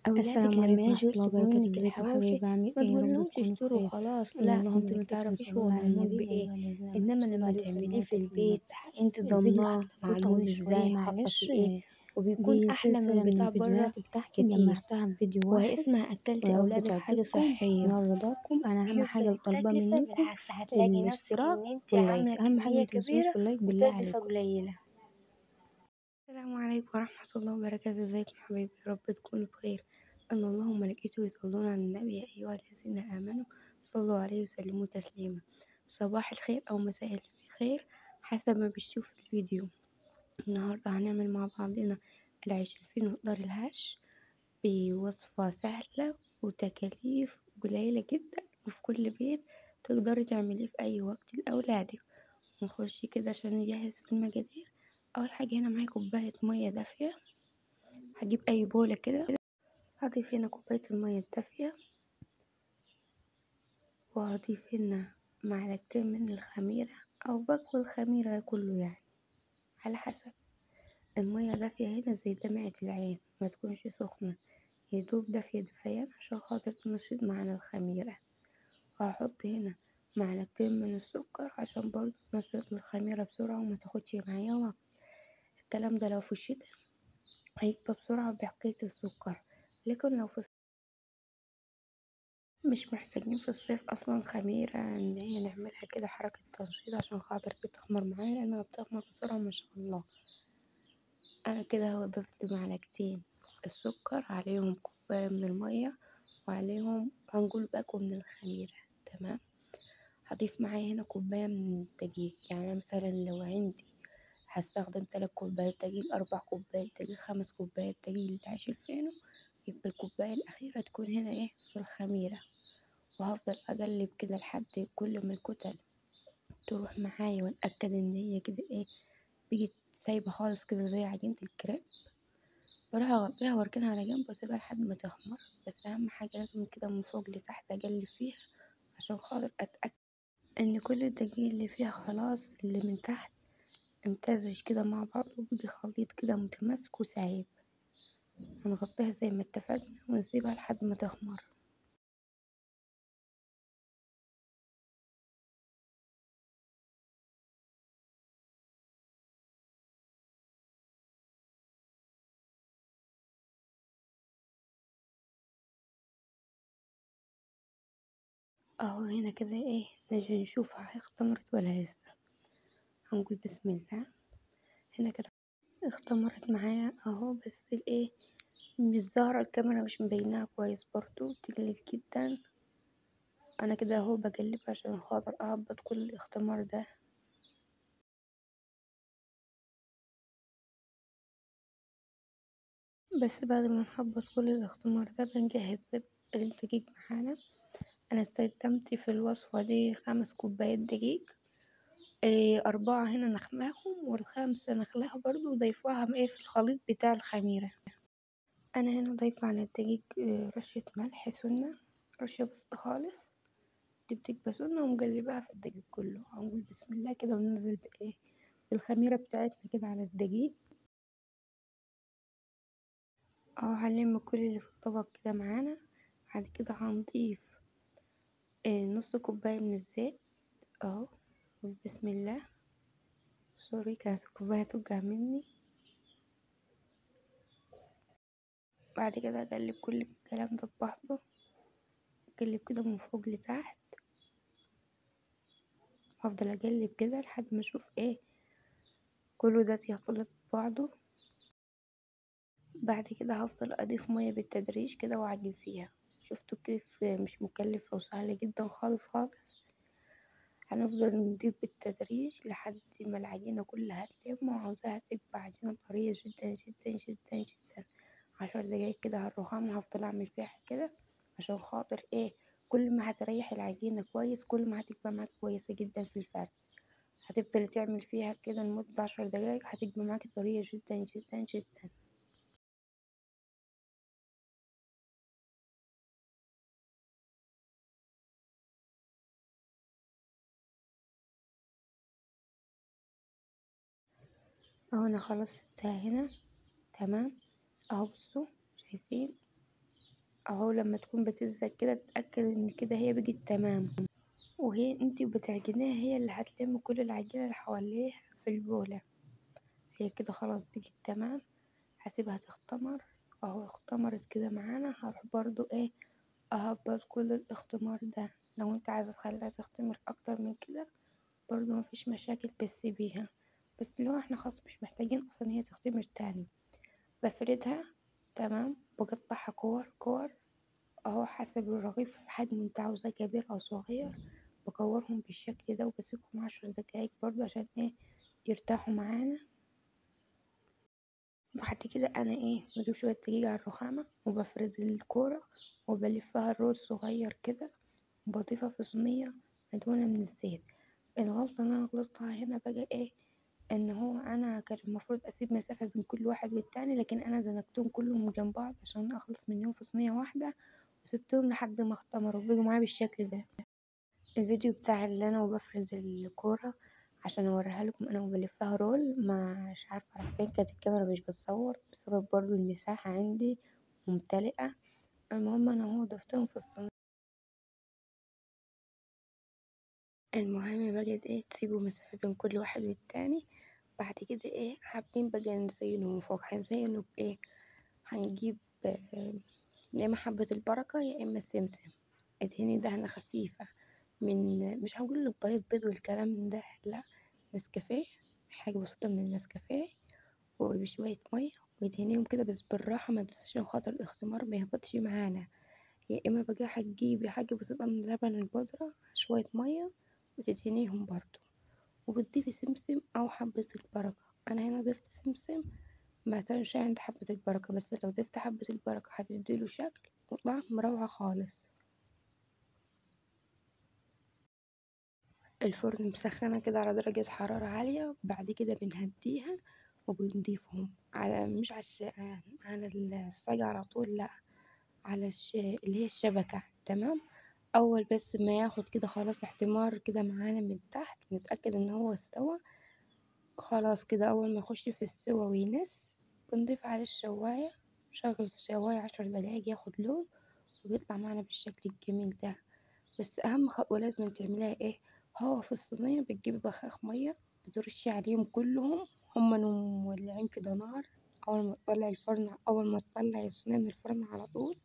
أولادك السلام لما عليكم يجوا ورحمة الله يطلبوا وبركاته، منك ازيكم الحواوشي حبايبي؟ عاملين ما ايه؟ يا رب تقولهمش تكونوا اشتروا بخير. خلاص، إن لا اللهم انت ما لك الحمد تعرفيش صلى هو الله على معمول النبي. يا بايه. أيها الذين آمنوا انما صلوا لما عليه تعمليه وسلموا في تسليما. البيت انت الفيديو ضمناه هطلع معمول طويل شوية ازاي حاطه معلش. فيه ايه، وبيكون دي احلى من سلسلة من بتاع بره الفيديوهات بتاعتي كتير. جمعتها في فيديو واحد، واسمها اكلتي ويا رب اولادك حاجه تعجبكم صحيه، وينال رضاكم. أنا أهم مش حاجة اللي طالباه بالتكلفه، منكم بالعكس هتلاقي نفسك الاشتراك ان انت واللايك. عامله أهم حاجة كميه متنسوش كبيره في اللايك بالله وتكلفه عليكم. قليله. السلام عليكم ورحمة الله وبركاته، ازيكم حبايبي؟ يا رب تكونوا بخير. أن اللهم ملائكته يصلون على النبي يا أيها الذين آمنوا صلوا عليه وسلموا تسليما. صباح الخير أو مساء الخير حسب ما بتشوف الفيديو. النهاردة هنعمل مع بعضنا العيش الفين مقدار الهش بوصفة سهلة وتكاليف قليلة جدا، وفي كل بيت تقدري تعمليه في أي وقت لأولادك. نخش كده عشان نجهز في المقادير. أول حاجة هنا معايا كوباية مية دافية، هجيب اي بولة كده، هضيف هنا كوباية المية الدافية، وهضيف هنا معلقتين من الخميرة او باكو الخميرة كله يعني على حسب. المية دافية هنا زي دمعة العين، ما تكونش سخنة، يدوب دافية دفيان عشان خاطر تنشط معانا الخميرة. وهحط هنا معلقتين من السكر عشان برضه تنشط الخميرة بسرعة وما تاخدش معايا وقت. الكلام ده لو في الشتا هيبقى بسرعة بحكاية السكر، لكن لو في مش محتاجين في الصيف اصلا خميرة ان هي نعملها كده حركة تنشيط عشان خاطر تخمر معايا، لانها بتخمر بسرعة ما شاء الله. انا كده هو ضفت معلقتين السكر عليهم كوباية من المية، وعليهم هنقول باكو من الخميرة. تمام. هضيف معايا هنا كوباية من الدقيق، يعني مثلا لو عندي هستخدم 3 كوبايات دقيق، 4 كوبايات دقيق، 5 كوبايات دقيق للعيش الفينو، يبقى الكوباية الأخيرة تكون هنا ايه في الخميرة. وهفضل اقلب كده لحد كل ما الكتل تروح معايا، واتاكد ان هي كده ايه بقت سايبه خالص كده زي عجينه الكريب. بروح اغطيها واركنها على جنب واسيبها لحد ما تخمر. بس اهم حاجه لازم كده من فوق لتحت اقلب فيها عشان خاطر اتاكد ان كل الدقيق اللي فيها خلاص اللي من تحت امتزج كده مع بعض، وبقي خليط كده متماسك وسايب. هنغطيها زي ما اتفقنا ونسيبها لحد ما تخمر. اهو هنا كده ايه، نجي نشوفها اختمرت ولا لسه. هنقول بسم الله. هنا كده اختمرت معايا اهو، بس الايه مش ظاهرة، الكاميرا مش مبيناها كويس برضو، تقلل جدا. انا كده اهو بقلب عشان خاطر اهبط كل الاختمار ده. بس بعد ما نهبط كل الاختمار ده بنجهز الدقيق معانا. انا استخدمت في الوصفة دي 5 كوبايات دقيق، 4 هنا نخلاهم والخامسة نخلاها برضو وضيفوها ايه في الخليط بتاع الخميرة. انا هنا ضايفة على الدقيق رشة ملح سنة، رشة بسيطة خالص، دي بتبقى سنة، ومقلباها في الدقيق كله. هنقول بسم الله كده وننزل بايه بالخميرة بتاعتنا كده على الدقيق. اهو هنلم كل اللي في الطبق كده معانا. بعد كده هنضيف نص كوباية من الزيت اهو. بسم الله. سوري كانت الكوباية توجع مني. بعد كده اقلب كل الكلام ده ببعضه، اقلب كده من فوق لتحت، هفضل اقلب كده لحد ما اشوف ايه كله ده يختلط ببعضه. بعد كده هفضل اضيف ميه بالتدريج كده واعجن فيها. شفتوا كيف مش مكلفة وسهلة جدا خالص خالص. هنفضل نضيف بالتدريج لحد ما العجينة كلها تلم، وعاوزاها تبقى عجينة طرية جدا جدا جدا جدا. 10 دقايق كده على الرخام هفضل اعمل فيها كده عشان خاطر ايه كل ما هتريح العجينة كويس كل ما هتبقى معاك كويسة جدا في الفرد. هتفضل تعمل فيها كده لمدة 10 دقايق هتبقى معاك طرية جدا جدا جدا. اهو انا خلاص سبتها هنا. تمام. اهو بصوا شايفين اهو لما تكون بتلزق كده تتأكد ان كده هي بقت تمام. وهي انتي بتعجنيها هي اللي هتلم كل العجينة اللي حواليها في البولة. هي كده خلاص بقت تمام. هسيبها تختمر. اهو اختمرت كده معانا. هروح برضو ايه اهبط كل الاختمار ده. لو انت عايزة تخليها تختمر اكتر من كده برضو مفيش مشاكل، بس بيها. بس لو احنا خلاص مش محتاجين اصلا هي تختمر تاني، بفردها تمام. بقطعها كور كور اهو حسب الرغيف حجمه، انت عاوزاه كبير او صغير. بكورهم بالشكل ده وبسيبهم 10 دقايق برضو عشان ايه يرتاحوا معانا. بعد كده انا ايه بجيب شوية دقيق على الرخامة وبفرد الكورة وبلفها رول صغير كده وبضيفها في صينية مدهونة من الزيت. الغلطة اللي انا غلطتها هنا بقى ايه، ان هو انا كان المفروض اسيب مسافة بين كل واحد والتاني، لكن انا زنقتهم كلهم جنب بعض عشان اخلص منهم في صينية واحدة، وسبتهم لحد ما اختمروا وبقوا معايا بالشكل ده. الفيديو بتاع اللي انا وبفرد الكورة عشان اوريها لكم انا وبلفها رول، مش عارفة راح فين، كانت الكاميرا مش بتصور بسبب برضو المساحة عندي ممتلئة. المهم انا هو ضفتهم في الصينية. المهم بقى ايه تسيبوا مسافة بين كل واحد والتاني. بعد كده ايه حابين بقى نزينه من فوق، هنزينه بايه؟ هنجيب يا اما حبة البركة يا اما السمسم. ادهني دهنة خفيفة من، مش هقول لك بيض والكلام ده لا، نسكافيه، حاجة بسيطة من النسكافيه وبشوية مية وادهنيهم كده بس بالراحة، ما تدوسيش عشان خاطر الاختمار ما يهبطش معانا. يا اما بقى هتجيبي حاجة بسيطة من لبن البودرة شوية مية وتدهنيهم برضو، وبتضيفي سمسم او حبة البركة. انا هنا ضفت سمسم، ما كانش عند حبة البركة، بس لو ضفت حبة البركة هتديله شكل وطعم روعة خالص. الفرن مسخنة كده على درجة حرارة عالية. بعد كده بنهديها وبنضيفهم على مش على الصاج على طول، لا، على اللي هي الشبكة. تمام. اول بس ما ياخد كده خلاص احتمار كده معانا من تحت ونتأكد ان هو استوى خلاص كده. اول ما يخش في السوا وينس بنضيف عليه الشواية. شغل الشواية 10 دقايق ياخد لون وبيطلع معانا بالشكل الجميل ده. بس اهم خطوة لازم تعمليها ايه، هو في الصينية بتجيبي بخاخ مية بترشي عليهم كلهم، هما مولعين كده نار. اول ما تطلعي الصينية من الفرن على طول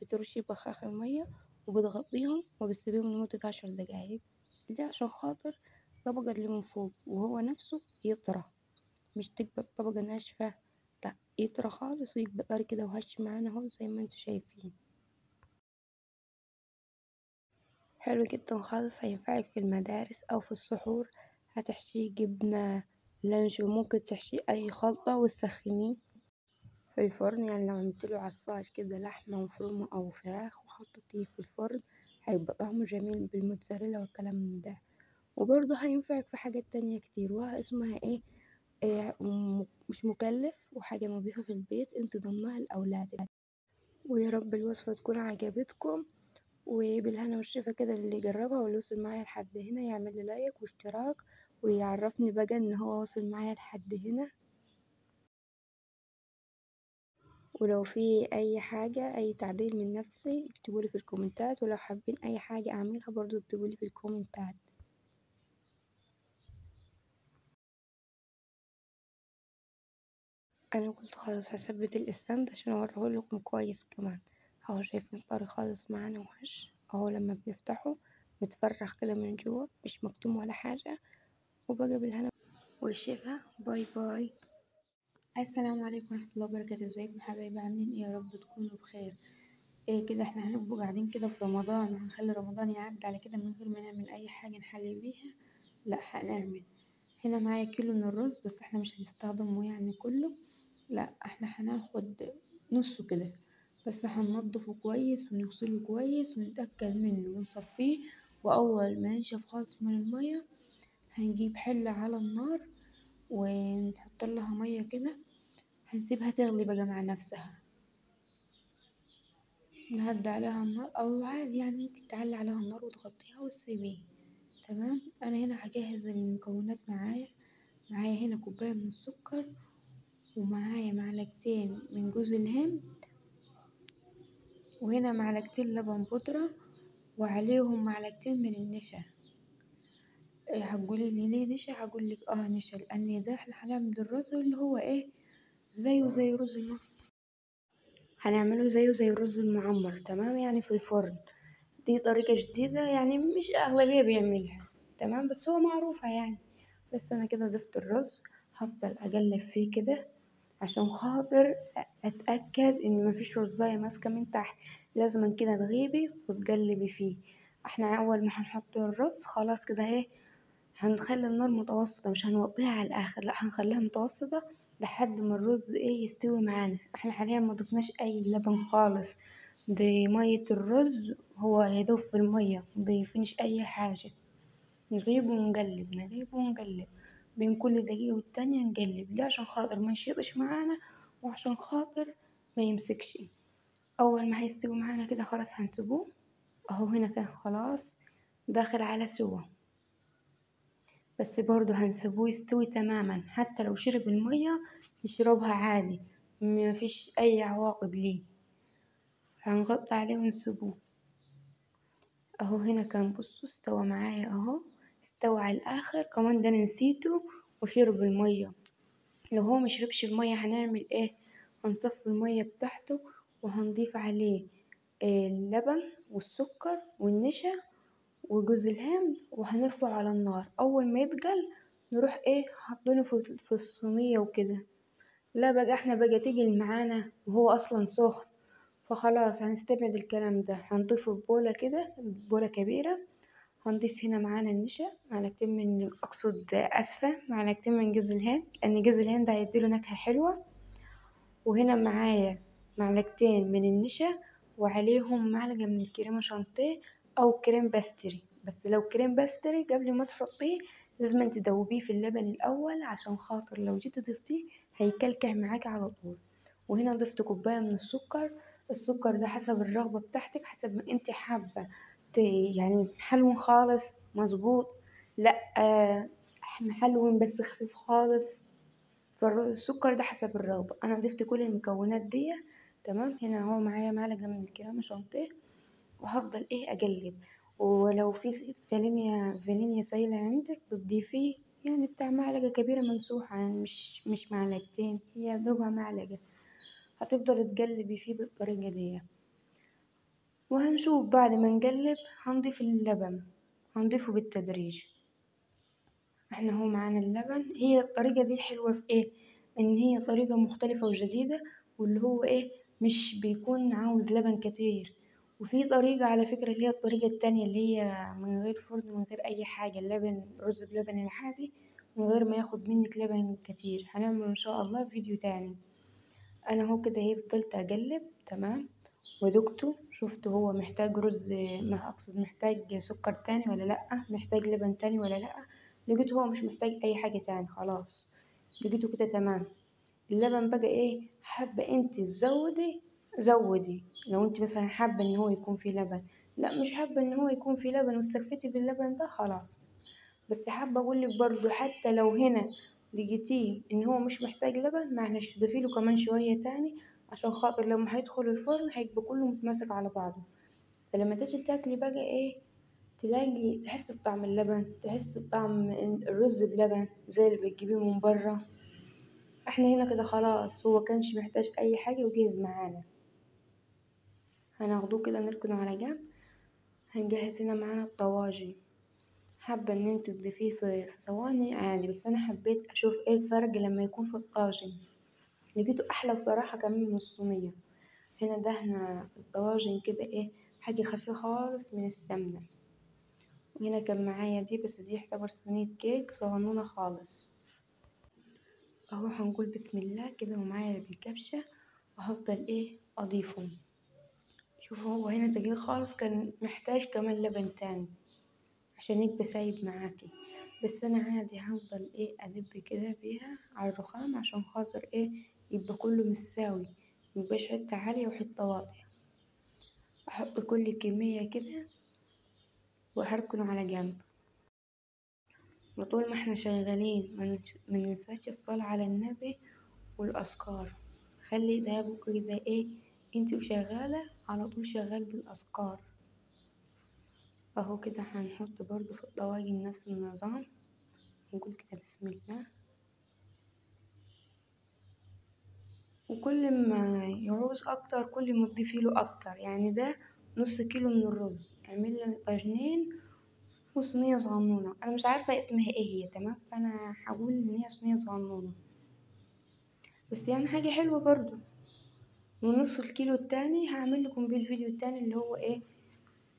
بترشي بخاخ المية وبتغطيهم وبتسيبيهم لمدة 10 دقايق. ده عشان خاطر الطبقة اللي من فوق وهو نفسه يطرى، مش تبقى الطبقة ناشفة، لا، يطرى خالص ويبقى طري كده وهش معانا اهو زي ما انتوا شايفين. حلو جدا خالص، هينفعك في المدارس او في السحور. هتحشيه جبنة لانش وممكن تحشيه اي خلطة وتسخنيه في الفرن. يعني لو عملتله عصاج كده لحمة مفرومة او فراخ وحطيتيه في الفرن هيبقى طعمه جميل بالموتزاريلا والكلام من ده. وبرضه هينفعك في حاجات تانية كتير وها اسمها ايه، مش مكلف وحاجة نظيفة في البيت انت ضمنها لأولادك. ويا رب الوصفة تكون عجبتكم، وبالهنا والشفا كده اللي يجربها واللي وصل معايا لحد هنا يعمل لي لايك واشتراك ويعرفني بقى ان هو وصل معايا لحد هنا. ولو في اي حاجة اي تعديل من نفسي اكتبولي في الكومنتات، ولو حابين اي حاجة اعملها برضو اكتبولي في الكومنتات. انا قلت خلاص هثبت الستاند عشان اوريهولكم كويس كمان. اهو شايفين طري خالص معانا وهش اهو لما بنفتحه متفرخ كده من جوه مش مكتوم ولا حاجة. وبقى بالهنا والشفا. باي باي. السلام عليكم ورحمة الله وبركاته. ازيكم حبايبي عاملين ايه؟ يا رب تكونوا بخير. ايه كده احنا هنبقوا قاعدين كده في رمضان وهنخلي رمضان يعدي على كده من غير ما نعمل اي حاجة نحلي بيها؟ لا هنعمل. هنا معايا كيلو من الرز بس احنا مش هنستخدمه يعني كله، لا احنا هناخد نصه كده بس. هننضفه كويس ونغسله كويس ونتأكد منه ونصفيه. وأول ما ينشف خالص من المية هنجيب حلة على النار ونحط لها مية كده، هنسيبها تغلي بقى مع نفسها. نهدي عليها النار أو عادي يعني ممكن تعلي عليها النار وتغطيها وتسيبيه. تمام. أنا هنا هجهز المكونات معايا. معايا هنا كوباية من السكر، ومعايا معلقتين من جوز الهند، وهنا معلقتين لبن بودرة وعليهم معلقتين من النشا. هتقولي لي ليه نشا؟ هقولك نشا لان ده احنا هنعمل الرز اللي هو زيه زي رز هنعمله زيه زي الرز المعمر، تمام؟ يعني في الفرن. دي طريقة جديدة يعني مش أغلبية بيعملها، تمام؟ بس هو معروفة يعني. بس أنا كده ضفت الرز، هفضل أقلب فيه كده عشان خاطر أتأكد إن مفيش رزاية ماسكة من تحت. لازم كده تغيبي وتقلبي فيه. احنا أول ما هنحط الرز خلاص كده هنخلي النار متوسطة، مش هنوطيها على الآخر، لا هنخليها متوسطة لحد ما الرز يستوي معانا. احنا حاليا ما ضفناش أي لبن خالص، دي مية الرز، هو يدوب في المية، مضيفينش أي حاجة. نغيب ونقلب نغيب ونقلب بين كل دقيقة والتانية، نقلب ليه؟ عشان خاطر ما يشيطش معانا وعشان خاطر ما يمسكش. أول ما هيستوي معانا كده خلاص هنسيبوه. أهو هنا كان خلاص داخل على سوا، بس برضو هنسيبوه يستوي تماما، حتى لو شرب المية يشربها عادي، مفيش أي عواقب ليه. هنغطي عليه ونسيبوه. اهو هنا كان بصوا استوى معايا اهو، استوى على الاخر كمان، ده أنا نسيته وشرب المية. لو هو مشربش المية هنعمل هنصفي المية بتاعته وهنضيف عليه اللبن والسكر والنشا وجوز الهند، وهنرفعه على النار. اول ما يتقل نروح حاطينه في الصينية وكده. لا بقى احنا بقى تقل معانا وهو اصلا سخن، فخلاص هنستبعد الكلام ده. هنضيفه في بولة كده، بولة كبيرة. هنضيف هنا معانا النشا، معلقتين من اسفة معلقتين من جوز الهند، لان جوز الهند هيديله نكهة حلوة. وهنا معايا معلقتين من النشا وعليهم معلقة من الكريمة شانتيه او كريم باستري. بس لو كريم باستري قبل ما تحطيه لازم تدوبيه في اللبن الاول، عشان خاطر لو جيتي ضفتيه هيكلكع معاكي على طول. وهنا ضفت كوباية من السكر. السكر ده حسب الرغبة بتاعتك، حسب ما انت حابة، يعني محلون خالص مظبوط، لا محلون بس خفيف خالص. فالسكر ده حسب الرغبة. انا ضفت كل المكونات دي، تمام. هنا هو معايا معلقة من الكريمة شانتيه، وهفضل اقلب. ولو في فانيليا سايلة عندك بتضيفيه، يعني بتاع معلقة كبيرة ممسوحة، يعني مش معلقتين، هي دوبها معلقة. هتفضل تقلبي فيه بالطريقة دي. وهنشوف بعد ما نقلب هنضيف اللبن، هنضيفه بالتدريج. احنا هو معانا اللبن. هي الطريقة دي حلوة في ان هي طريقة مختلفة وجديدة، واللي هو مش بيكون عاوز لبن كتير. وفي طريقة على فكرة اللي هي الطريقة التانية اللي هي من غير فرن، من غير اي حاجة، اللبن رز بلبن العادي من غير ما ياخد منك لبن كتير. هنعمل ان شاء الله فيديو تاني. انا هو كده فضلت اقلب، تمام. ودقته شفت هو محتاج رز، ما اقصد محتاج سكر تاني ولا لا، محتاج لبن تاني ولا لا. لقيته هو مش محتاج اي حاجة تاني، خلاص لقيته كده تمام. اللبن بقى حابة انت تزودي زودي، لو انت مثلا حابة ان هو يكون فيه لبن. لا مش حابة ان هو يكون فيه لبن واستكفتي باللبن ده، خلاص. بس حابة اقولك برضو حتى لو هنا لقيتيه ان هو مش محتاج لبن، معلش ضيفيله كمان شوية تاني، عشان خاطر لما هيدخل الفرن هيبقى كله متماسك على بعضه. فلما تيجي تاكلي بقى تلاقي تحس بطعم اللبن، تحس بطعم الرز بلبن زي اللي بتجيبيه من بره. احنا هنا كده خلاص، هو كانش محتاج اي حاجة وجاهز معانا. هناخدوه كده نركنه على جنب. هنجهز هنا معانا الطواجن. حابة ان انت تضيفيه في صواني عادي، بس انا حبيت اشوف الفرق لما يكون في الطاجن. لقيته احلى بصراحة كمان من الصينية. هنا دهنا الطواجن كده حاجة خفيفة خالص من السمنة. وهنا كان معايا دي، بس دي يعتبر صينية كيك صغنونة خالص. اهو هنقول بسم الله كده، ومعايا بالكبشة، وهفضل اضيفهم. شوفوا هو هنا تقيل خالص، كان محتاج كمان لبن تاني عشان يبقى سايب معاكي. بس انا عادي هفضل ادب كده بيها على الرخام، عشان خاطر يبقى كله متساوي، ميبقاش حتة عالية وحتة واطية. احط كل كمية كده وهركنه على جنب. وطول ما احنا شغالين مننساش الصلاة على النبي والأذكار. خلي ده بكرة ده انتي وشغالة على طول شغال بالاذكار. اهو كده هنحط برضو في الطواجن نفس النظام، نقول كده بسم الله. وكل ما يعوز اكتر كل ما تضيفيله اكتر، يعني ده نص كيلو من الرز اعمل لي طاجنين وصينية صغنونة، انا مش عارفة اسمها ايه هي، تمام، فانا هقول ان هي صينية صغنونة بس يعني حاجة حلوة برضو. ونص الكيلو التاني هعمل لكم بيه الفيديو التاني اللي هو ايه،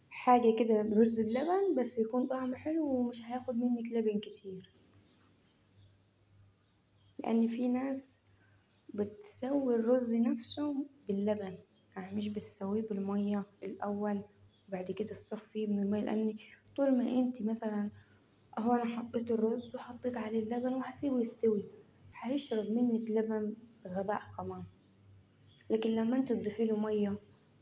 حاجة كده برز بلبن بس يكون طعمه حلو ومش هياخد منك لبن كتير، لان في ناس بتسوي الرز نفسه باللبن، يعني مش بتسويه بالمية الاول وبعد كده تصفيه من المية، لان طول ما انت مثلا اهو انا حطيت الرز وحطيت عليه اللبن وهسيبه يستوي هيشرب منك لبن غباء كمان. لكن لما انت تضيفي له ميه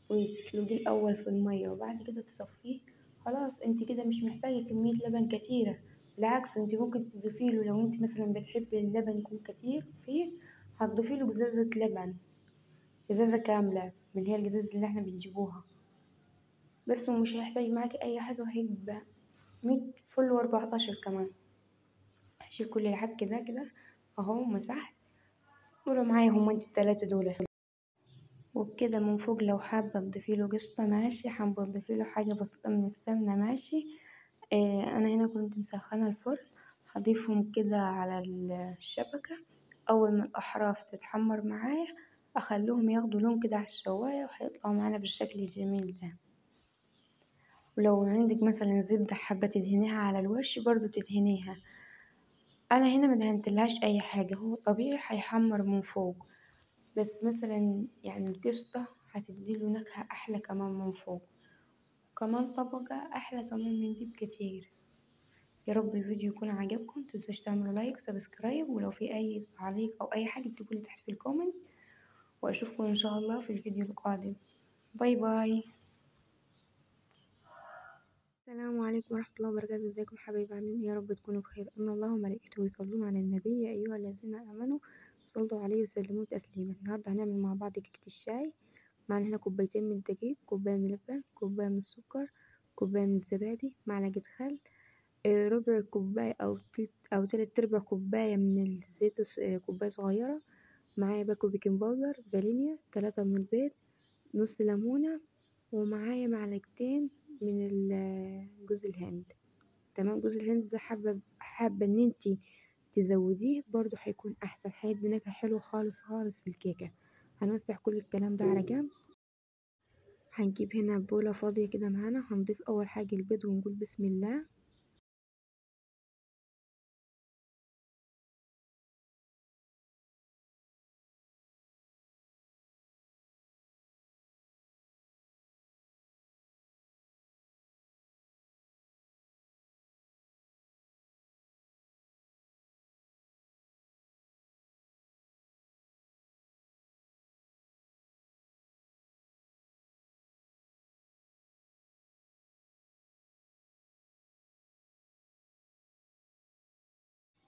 وتسلقيه الاول في الميه وبعد كده تصفيه، خلاص انت كده مش محتاجه كميه لبن كتيره. بالعكس انت ممكن تضيفي له، لو انت مثلا بتحبي اللبن يكون كتير فيه هتضيفي له جزازه لبن، ازازه كامله من اللي هي الجزاز اللي احنا بنجيبوها بس، ومش هيحتاج معاكي اي حاجه، وهيبقى 100 فل و14 كمان. هشيل كل العك ده كده اهو مسحت، دول معايا هما انت التلاتة دول. وبكده من فوق لو حابة تضيفيله قشطة ماشي، حابة تضيفيله حاجة بسيطة من السمنة ماشي. أنا هنا كنت مسخنة الفرن، هضيفهم كده على الشبكة، أول ما الأحراف تتحمر معايا أخليهم ياخدوا لون كده على الشواية وهيطلعوا معانا بالشكل الجميل ده. ولو عندك مثلا زبدة حابة تدهنيها على الوش برضو تدهنيها، أنا هنا مدهنتلهاش أي حاجة، هو طبيعي هيحمر من فوق، بس مثلا يعني القشطة هتديله نكهة أحلى كمان من فوق، كمان طبقة أحلى كمان من دي بكتير. يا رب الفيديو يكون عجبكم، متنسوش تعملوا لايك وسبسكرايب، ولو في أي تعليق أو أي حاجة اكتبولي تحت في الكومنت، وأشوفكم إن شاء الله في الفيديو القادم. باي باي. السلام عليكم ورحمة الله وبركاته، ازيكم حبايبي عاملين ايه؟ يا رب تكونوا بخير. ان الله وملائكته يصلون على النبي يا ايها الذين امنوا صلوا عليه وسلموا تسليما. النهارده هنعمل مع بعض كيكة الشاي. معانا هنا كوبايتين من الدقيق، كوباية من اللبن، كوباية من السكر، كوباية من الزبادي، معلقة خل، ربع كوباية أو تلات أرباع كوباية من الزيت، كوباية صغيرة. معايا باكو بيكنج باودر، فانيليا، 3 من البيض، نص ليمونة، ومعايا معلقتين من جوز الهند. تمام، جوز الهند ده حابة ان انتي تزوديه برضو هيكون احسن، هيدي نكهة حلوة خالص خالص في الكيكة. هنوسع كل الكلام ده على جنب. هنجيب هنا بولة فاضية كده معانا، هنضيف اول حاجة البيض ونقول بسم الله.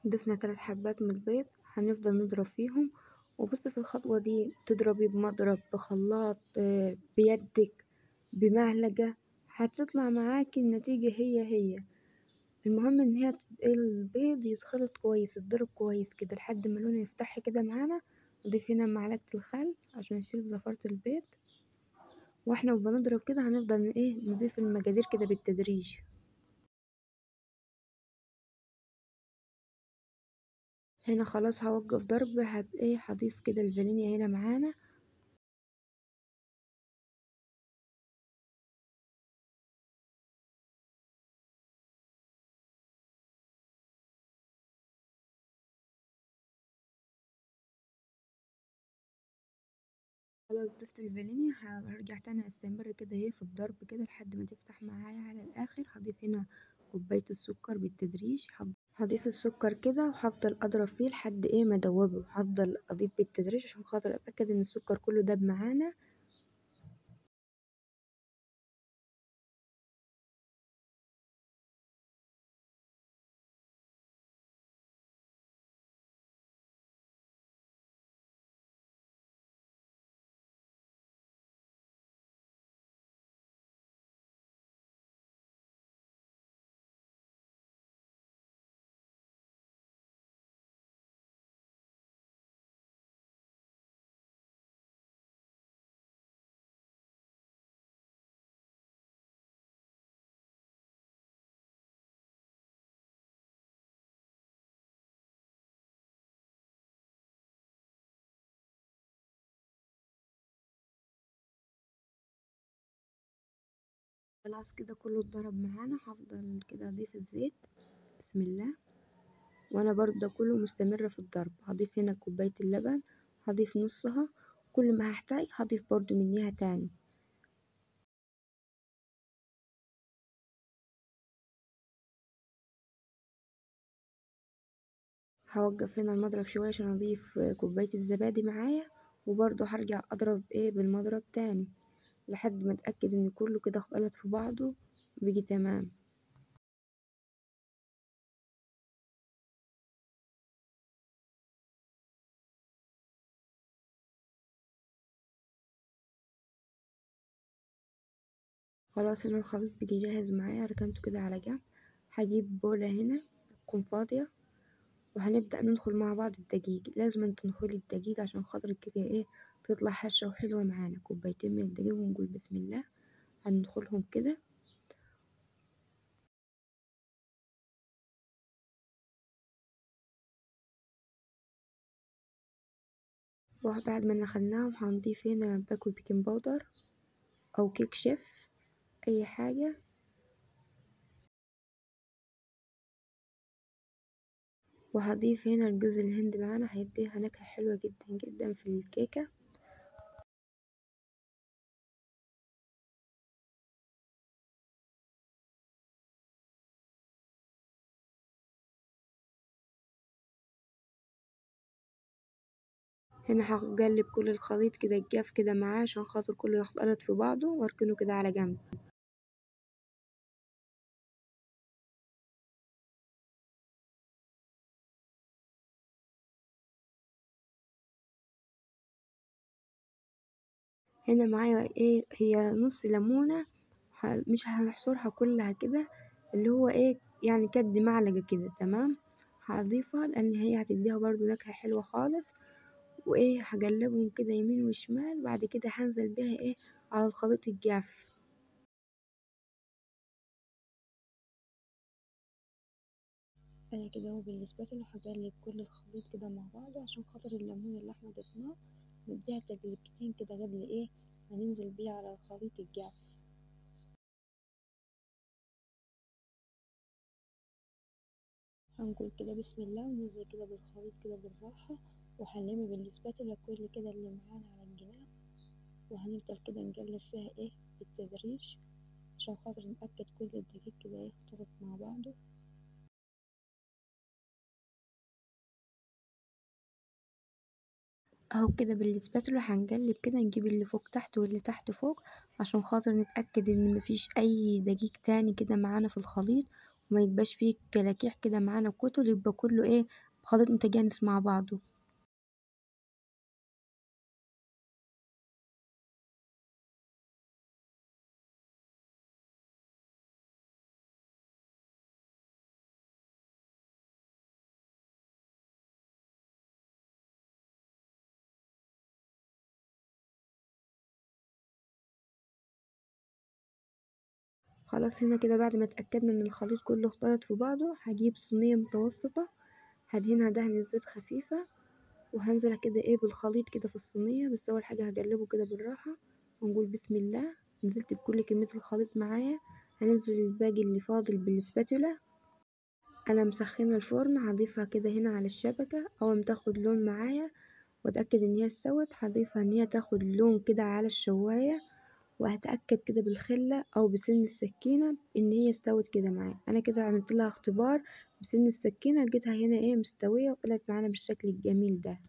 ضفنا 3 حبات من البيض، هنفضل نضرب فيهم. وبصي في الخطوة دي تضربي بمضرب، بخلاط، بيدك، بمعلقة، هتطلع معاكي النتيجة هي. المهم ان هي البيض يتخلط كويس، يتضرب كويس كده لحد ما لونه يفتح كده معانا. نضيف هنا معلقة الخل عشان نشيل زفارة البيض. واحنا بنضرب كده هنفضل نضيف المقادير كده بالتدريج. هنا خلاص هوقف ضرب، هضيف كده الفانيليا هنا معانا. خلاص ضفت الفانيليا، هرجع تاني استمر كده في الضرب كده لحد ما تفتح معايا على الاخر. هضيف هنا كوباية السكر بالتدريج، هضيف السكر كده وهفضل اضرب فيه لحد ما ادوبه، هفضل اضيف بالتدريج عشان خاطر اتاكد ان السكر كله داب معانا. خلاص كده كله اتضرب معانا. هفضل كده اضيف الزيت، بسم الله. وانا برضه ده كله مستمرة في الضرب. هضيف هنا كوباية اللبن، هضيف نصها، كل ما هحتاج هضيف برضه منيها تاني. هوقف هنا المضرب شوية عشان اضيف كوباية الزبادي معايا، وبرضه هرجع اضرب بالمضرب تاني لحد ما اتأكد ان كله كده اختلط في بعضه بيجي تمام. خلاص هنا الخليط بيجي جاهز معايا، ركنته كده على جنب. هجيب بولة هنا تكون فاضية، وهنبدأ ندخل مع بعض الدقيق. لازم تنخلي الدقيق عشان خاطر الكيكة تطلع هشة وحلوة معانا. كوبايتين من الدقيق، ونقول بسم الله. هندخلهم كده، وبعد ما دخلناهم هنضيف هنا باكو بيكنج باودر او كيك شيف، اي حاجة. وهضيف هنا الجوز الهند معانا، هيديها نكهة حلوة جدا جدا في الكيكة. هنا هقلب كل الخليط كده الجاف كده معاه عشان خاطر كله يختلط في بعضه، واركنه كده على جنب. هنا معايا هي نص ليمونة، مش هنحصرها كلها كده، اللي هو يعني قد معلقة كده تمام. هضيفها لان هي هتديها برضو نكهة حلوة خالص. هقلبهم كده يمين وشمال، بعد كده هنزل بيها على الخليط الجاف. انا كده اهو بالسباتولا هقلب كل الخليط كده مع بعضه عشان خاطر الليمون اللي احنا ضفناه نديها تقليبتين كده قبل ما ننزل بيه على الخليط الجاف. هنقول كده بسم الله، وننزل كده بالخليط كده بالراحة، وهنلم بالسباتولا كل كده اللي معانا على الجناب، وهنفضل كده نقلب فيها بالتدريج عشان خاطر نتأكد كل الدقيق كده يختلط مع بعضه. اهو كده بالسباتولا هنقلب كده، نجيب اللي فوق تحت واللي تحت فوق عشان خاطر نتأكد ان مفيش اي دقيق تاني كده معانا في الخليط، وما يبقاش فيه كلاكيع كده معانا كتل، يبقى كله خليط متجانس مع بعضه. خلاص هنا كده بعد ما اتأكدنا ان الخليط كله اختلط في بعضه، هجيب صينية متوسطة هدهنها دهنة زيت خفيفة، وهنزل كده بالخليط كده في الصينية. بس اول حاجة هقلبه كده بالراحة، ونقول بسم الله. نزلت بكل كمية الخليط معايا، هننزل الباقي اللي فاضل بالسباتولا. انا مسخنة الفرن، هضيفها كده هنا على الشبكة. اول ما تاخد لون معايا واتأكد ان هي استوت، هضيفها ان هي تاخد لون كده على الشواية، وهتأكد كده بالخلة او بسن السكينة ان هي استوت كده معايا. انا كده عملت لها اختبار بسن السكينة، لقيتها هنا مستوية وطلعت معانا بالشكل الجميل ده.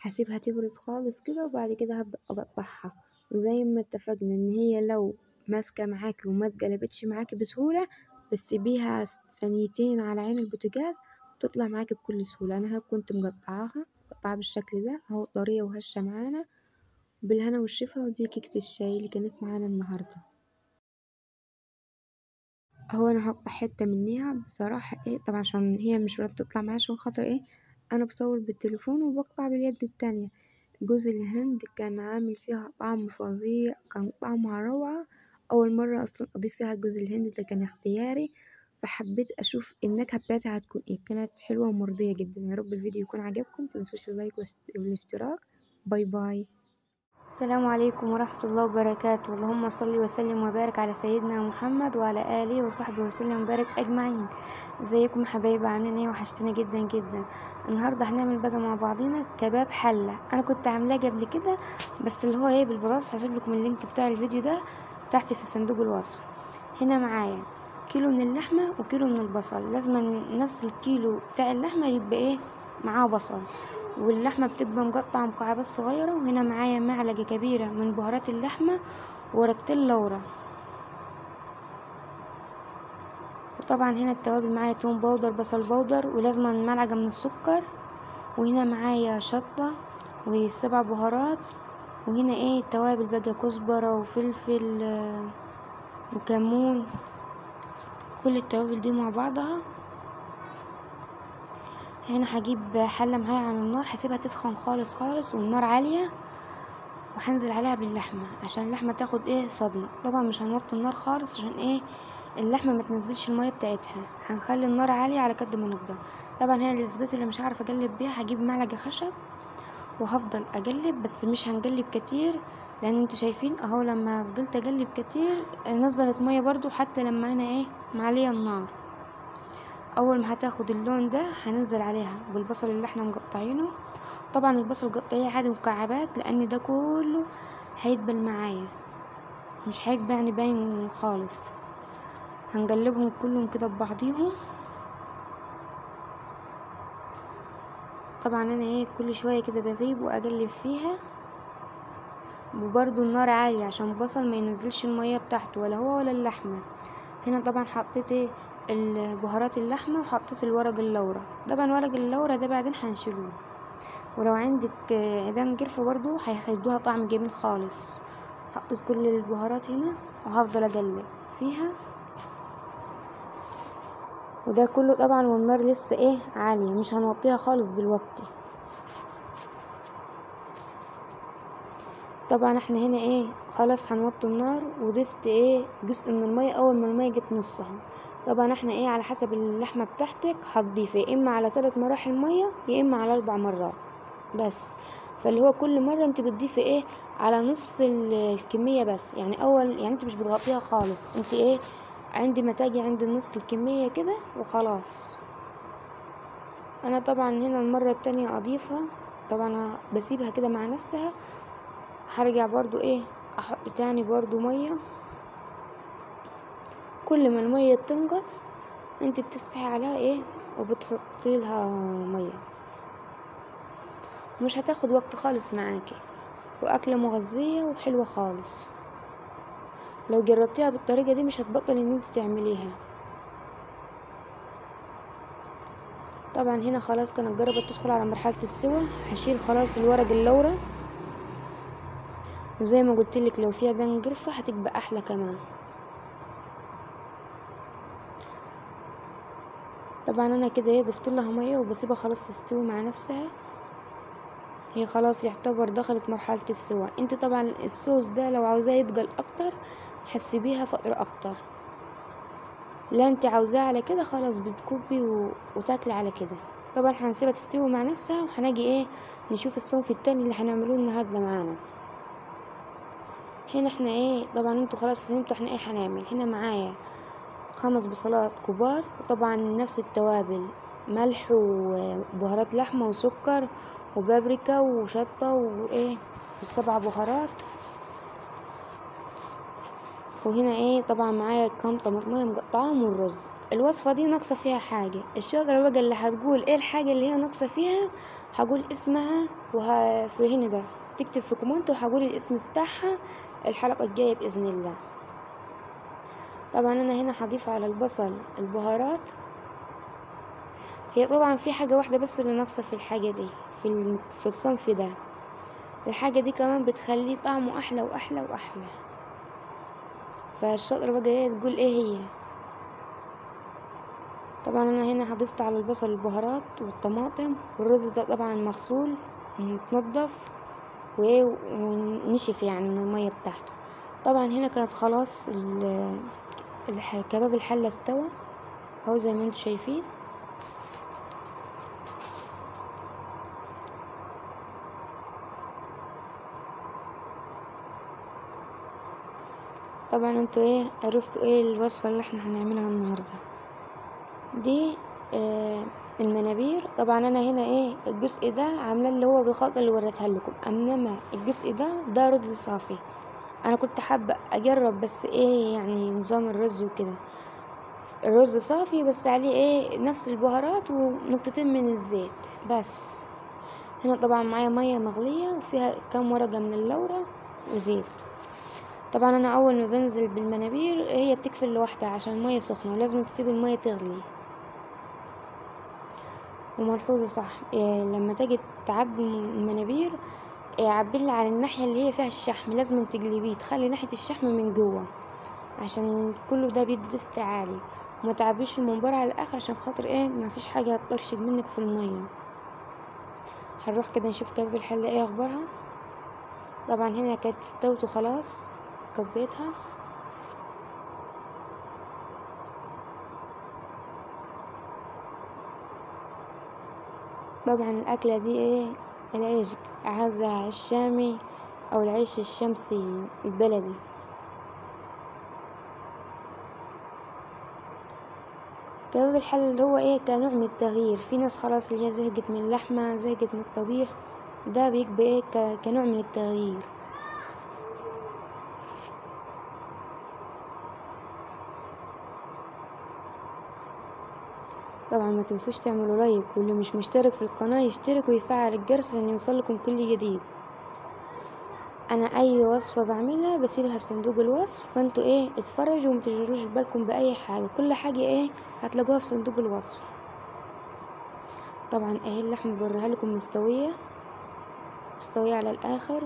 هسيبها تبرد خالص كده، وبعد كده هبدأ اقطعها. وزي ما اتفقنا ان هي لو ماسكة معاكي وما اتقلبتش معاكي بسهولة، بس سيبيها ثانيتين على عين البوتاجاز وتطلع معاكي بكل سهولة. انا كنت مقطعاها بالشكل ده اهو، طرية وهشة معانا. بالهنا والشفا. ودي كيكة الشاي اللي كانت معانا النهاردة. هو انا هقطع حتة منيها بصراحة طبعا عشان هي مش راضية تطلع معايا، عشان خاطر انا بصور بالتليفون وبقطع باليد التانية. جوز الهند كان عامل فيها طعم فظيع، كان طعمها روعة. اول مرة اصلا اضيف فيها جوز الهند، ده كان اختياري، فحبيت اشوف النكهة بتاعتها هتكون كانت حلوة ومرضية جدا. يا رب الفيديو يكون عجبكم، متنسوش اللايك والاشتراك. باي باي. السلام عليكم ورحمة الله وبركاته. اللهم صل وسلم وبارك على سيدنا محمد وعلى آله وصحبه وسلم وبارك أجمعين. ازيكم حبايبي، عاملين ايه؟ وحشتنا جدا جدا. النهارده هنعمل بقى مع بعضينا كباب حلة. انا كنت عاملاه قبل كده بس اللي هو ايه بالبطاطس. هسيب لكم اللينك بتاع الفيديو ده تحت في صندوق الوصف. هنا معايا كيلو من اللحمة وكيلو من البصل. لازم نفس الكيلو بتاع اللحمة يبقى ايه معاه بصل، واللحمة بتبقى مقطعة مكعبات صغيرة. وهنا معايا معلقة كبيرة من بهارات اللحمة ورقتين لورا. وطبعا هنا التوابل معايا توم باودر، بصل باودر، ولازم ملعقة من السكر. وهنا معايا شطة وسبع بهارات. وهنا ايه التوابل بقى كزبرة وفلفل وكمون، كل التوابل دي مع بعضها. هنا هجيب حلة معايا على النار، هسيبها تسخن خالص خالص والنار عالية، وهنزل عليها باللحمة عشان اللحمة تاخد ايه صدمة. طبعا مش هنوطي النار خالص عشان ايه اللحمة ما تنزلش المية بتاعتها. هنخلي النار عالية على قد ما نقدر. طبعا هنا الاسبات اللي مش عارفة اقلب بيها هجيب معلقة خشب وهفضل اقلب، بس مش هنقلب كتير لان انتوا شايفين اهو لما فضلت اقلب كتير نزلت مية برضو حتى لما انا ايه معلية النار. اول ما هتاخد اللون ده هننزل عليها بالبصل اللي احنا مقطعينه. طبعا البصل قطعيه عادي مكعبات لان ده كله هيدبل معايا، مش هيبقى يعني باين خالص. هنقلبهم كلهم كده ببعضيهم. طبعا انا ايه كل شويه كده بغيب واقلب فيها، وبرضو النار عالية عشان البصل ما ينزلش المية بتاعته ولا هو ولا اللحمة. هنا طبعا حطيت ايه البهارات اللحمة وحطيت الورق اللورا. طبعا ورق اللورا ده بعدين هنشيلوه، ولو عندك عيدان قرفة برضو هيخليها طعم جميل خالص. حطيت كل البهارات هنا وهفضل اقلب فيها، وده كله طبعا والنار لسه ايه عالية، مش هنوطيها خالص دلوقتي. طبعا احنا هنا ايه خلاص هنوطي النار، وضفت ايه جزء من المية اول ما المية جت نصها. طبعا احنا ايه على حسب اللحمة بتاعتك هتضيفي يا اما على 3 مراحل مية يا اما على 4 مرات بس. فاللي هو كل مرة انت بتضيفي ايه على نص الكمية بس. يعني اول يعني انت مش بتغطيها خالص، انت ايه عندي ما تاجي عند نص الكمية كده وخلاص. انا طبعا هنا المرة التانية اضيفها، طبعا بسيبها كده مع نفسها. هرجع برضو ايه احط تاني برضو مية. كل ما المية بتنقص انت بتفتحي عليها ايه وبتحطي لها مية. مش هتاخد وقت خالص معاكي، واكلة مغذية وحلوة خالص. لو جربتيها بالطريقة دي مش هتبطل ان انت تعمليها. طبعا هنا خلاص كانت جربت تدخل على مرحلة السوا. هشيل خلاص الورق اللورا، وزي ما قلتلك لو فيها دهن قرفة هتبقى احلى كمان. طبعا انا كده ايه ضفت لها ميه وبسيبها خلاص تستوي مع نفسها. هي خلاص يعتبر دخلت مرحله السوا. انت طبعا الصوص ده لو عاوزاه يتقل اكتر حسبيها فتره اكتر، لا انت عاوزاه على كده خلاص بتكبي وتاكلي على كده. طبعا هنسيبها تستوي مع نفسها، وهنجي ايه نشوف الصنف التاني اللي هنعملوه النهارده معانا. هنا احنا ايه طبعا انتوا خلاص فهمتوا احنا ايه هنعمل. هنا معايا 5 بصلات كبار، وطبعا نفس التوابل ملح وبهارات لحمة وسكر وبابريكا وشطة وايه والسبع بهارات. وهنا ايه طبعا معايا كام طماطمية مقطعاهم والرز. الوصفة دي ناقصة فيها حاجة. الشاطرة بقى اللي هتقول ايه الحاجة اللي هي ناقصة فيها هقول اسمها في هنا ده تكتب في كومنت وهقول الاسم بتاعها الحلقة الجاية بإذن الله. طبعا انا هنا هضيف على البصل البهارات. هي طبعا في حاجة واحدة بس اللي ناقصة في الحاجة دي في الصنف ده. الحاجة دي كمان بتخليه طعمه احلى واحلى واحلى. فالشاطرة بقى هي تقول ايه هي. طبعا انا هنا هضيفت على البصل البهارات والطماطم، والرز ده طبعا مغسول ومتنضف ونشف يعني من المية بتاعته. طبعا هنا كانت خلاص كباب الحلة استوى اهو زي ما انتوا شايفين. طبعا انتوا ايه عرفتوا ايه الوصفة اللي احنا هنعملها النهاردة دي. المنابير. طبعا انا هنا ايه الجزء ده عامله اللي هو بالخلطة اللي وريتها لكم، انما الجزء ده رز صافي. انا كنت حابة اجرب بس ايه يعني نظام الرز وكده، الرز صافي بس عليه ايه نفس البهارات ونقطتين من الزيت بس. هنا طبعا معايا مية مغلية وفيها كام ورقة من اللورة وزيت. طبعا انا اول ما بنزل بالمنابير هي بتكفل لوحدها عشان المية سخنة ولازم تسيب المية تغلي. وملحوظة صح، إيه لما تيجي تعبي المنابير عبيلها على الناحية اللي هي فيها الشحم، لازم تقلبيه تخلي ناحية الشحم من جوه عشان كله ده بيدي تست عالي. وما تعبيش المنبار على الاخر عشان خاطر ايه ما فيش حاجة هتطرشق منك في المية. هنروح كده نشوف كباب الحلة ايه اخبارها. طبعا هنا كانت استوت وخلاص كبيتها. طبعا الاكلة دي ايه العيش، عايزة عيش شامي او العيش الشمسي البلدي. كباب الحل اللي هو ايه كنوع من التغيير، في ناس خلاص اللي هي زهقت من اللحمة زهقت من الطبيخ، ده بيبقى ايه كنوع من التغيير. طبعا ما تنسوش تعملوا لايك، واللي مش مشترك في القناة يشترك ويفعل الجرس عشان يوصلكم كل جديد. انا اي وصفة بعملها بسيبها في صندوق الوصف، فانتوا ايه اتفرجوا وما تشغلوش بالكم باي حاجة، كل حاجة ايه هتلاقوها في صندوق الوصف. طبعا اهي اللحمة بوريها لكم مستوية على الاخر،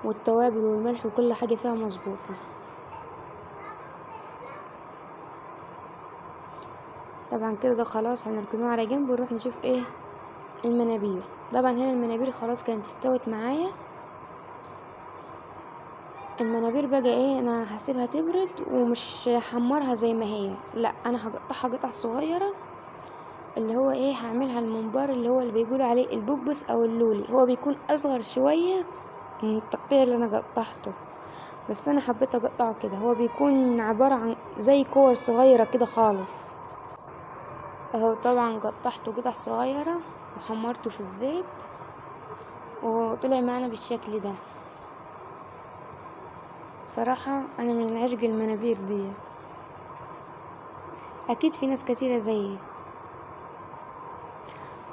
والتوابل والملح وكل حاجة فيها مظبوطة. طبعا كده ده خلاص هنركنوه على جنب ونروح نشوف ايه المنابير. طبعا هنا المنابير خلاص كانت استوت معايا. المنابير بقى ايه انا هسيبها تبرد ومش هحمرها زي ما هي، لا انا هقطعها قطع صغيرة، اللي هو ايه هعملها الممبار اللي هو اللي بيقولوا عليه البوبس او اللولي، هو بيكون اصغر شوية من التقطيع اللي انا قطعته، بس انا حبيت اقطعه كده، هو بيكون عبارة عن زي كور صغيرة كده خالص اهو. طبعا قطعته قطع صغيرة وحمرته في الزيت وطلع معانا بالشكل ده. بصراحة انا من عشق المنابير دي، اكيد في ناس كتيرة زيي.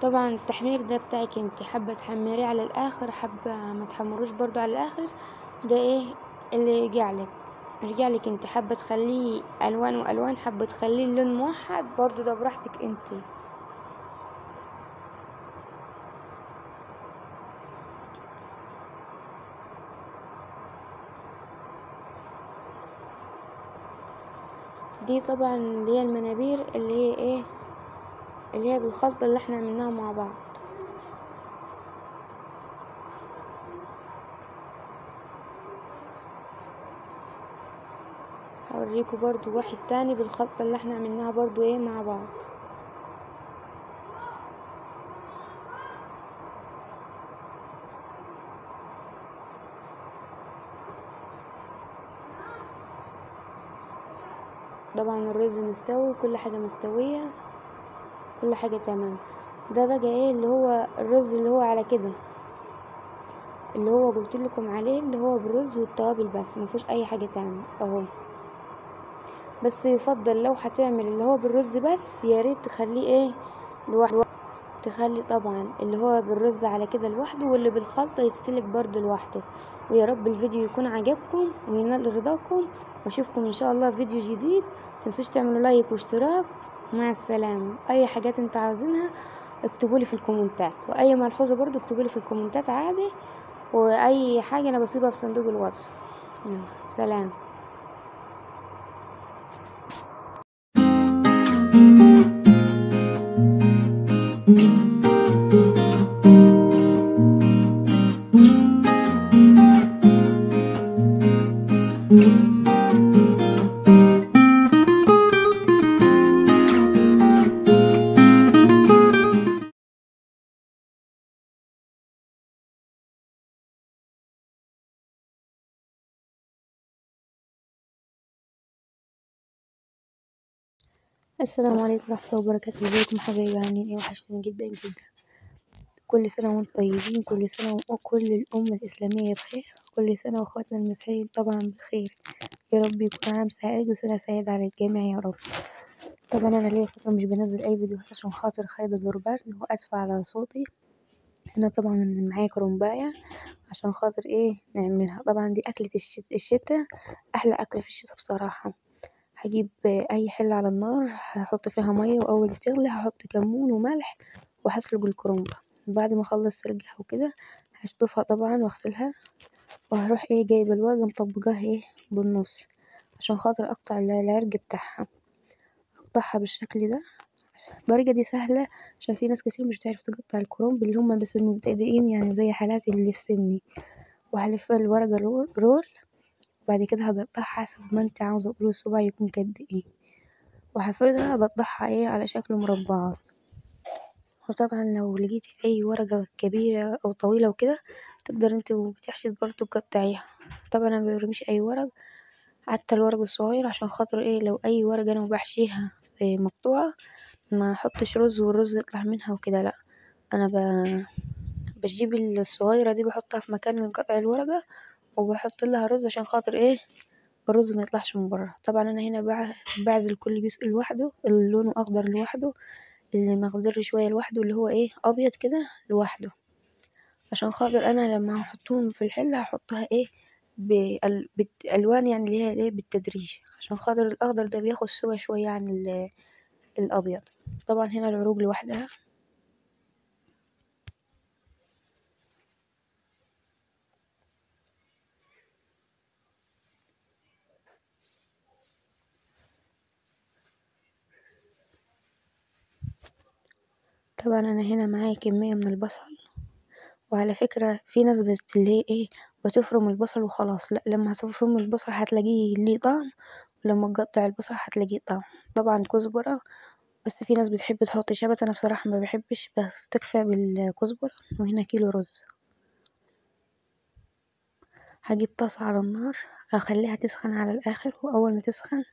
طبعا التحمير ده بتاعك انت، حابة تحمريه على الاخر حابة ما تحمروش برضو على الاخر، ده ايه اللي يرجعلك انت، حابة تخليه الوان والوان حابة تخليه اللون موحد برضو ده براحتك انت. دي طبعا اللي هي المنابير اللي هي ايه اللي هي بالخلطة اللي احنا عملناها مع بعض. هوريكم برضو واحد تاني بالخلطة اللي احنا عملناها برضو ايه مع بعض. طبعا الرز مستوي وكل حاجة مستوية، كل حاجة تمام. ده بقى ايه اللي هو الرز اللي هو على كده اللي هو قلت لكم عليه، اللي هو بالرز والتوابل بس ما فيهوش اي حاجة تانية اهو. بس يفضل لو هتعمل اللي هو بالرز بس يا ريت تخليه ايه لوحده، تخلي طبعا اللي هو بالرز على كده لوحده واللي بالخلطة يتسلق برضو لوحده. ويا رب الفيديو يكون عجبكم وينال رضاكم، واشوفكم ان شاء الله في فيديو جديد. متنسوش تعملوا لايك واشتراك. مع السلامة. اي حاجات انت عاوزينها اكتبولي في الكومنتات، واي ملحوظة برضو اكتبولي في الكومنتات عادي، واي حاجة انا بسيبها في صندوق الوصف. يلا سلام. السلام عليكم ورحمة الله وبركاته. ازيكم حبايبي؟ عاملين ايه؟ وحشتوني جدا جدا. كل سنة وانتم طيبين، كل سنة وكل الأمة الإسلامية بخير، كل سنة واخواتنا المسيحيين طبعا بخير. يا رب يكون عام سعيد وسنة سعيدة على الجميع يا رب. طبعا أنا ليا فترة مش بنزل أي فيديو عشان خاطر خايضة دور برد، وأسفة على صوتي. هنا طبعا معايا كرومباية عشان خاطر ايه نعملها. طبعا دي أكلة الشتا، أحلى أكلة في الشتا بصراحة. هجيب اي حلة على النار، هحط فيها مية، واول ما تغلي هحط كمون وملح وهسلق الكرنب. بعد ما اخلص سلقها وكده هشطفها طبعا واغسلها، وهروح ايه جايبه الورقة مطبقاها ايه بالنص عشان خاطر اقطع العرق بتاعها. اقطعها بالشكل ده. الطريقة دي سهلة عشان في ناس كتير مش بتعرف تقطع الكرنب، اللي هم بس المبتدئين يعني زي حالاتي اللي في سني. وهلف الورقة رول. بعد كده هقطعها حسب ما انت عاوزة طول الصباع يكون قد ايه، وهافردها اقطعها ايه على شكل مربعات. وطبعا لو لقيتي اي ورقة كبيرة او طويلة وكده تقدر انت وبتحشي برضه تقطعيها. طبعا انا مبرميش اي ورق، حتى الورق الصغير، عشان خاطر ايه لو اي ورقة انا بحشيها مقطوعة ما احطش رز والرز يطلع منها وكده. لا، انا بجيب الصغيرة دي بحطها في مكان قطع الورقة، وبحط لها رز عشان خاطر ايه الرز ما يطلعش من بره. طبعا انا هنا بعزل كل جزء لوحده، اللي لونه اخضر لوحده، اللي مخضر شويه لوحده، اللي هو ايه ابيض كده لوحده، عشان خاطر انا لما هحطهم في الحله هحطها ايه بالالوان، يعني اللي هي ايه بالتدريج، عشان خاطر الاخضر ده بياخد سوا شويه عن الابيض. طبعا هنا العروق لوحدها. طبعا انا هنا معايا كميه من البصل. وعلى فكرة في ناس اللي هي ايه بتفرم البصل وخلاص، لا، لما هتفرم البصل هتلاقيه ليه طعم، ولما تقطع البصل هتلاقيه طعم. طبعا كزبرة، بس في ناس بتحب تحط شبت، انا بصراحة ما بحبش، بس تكفى بالكزبرة. وهنا كيلو رز. هجيب طاسة على النار، هخليها تسخن على الاخر، واول ما تسخن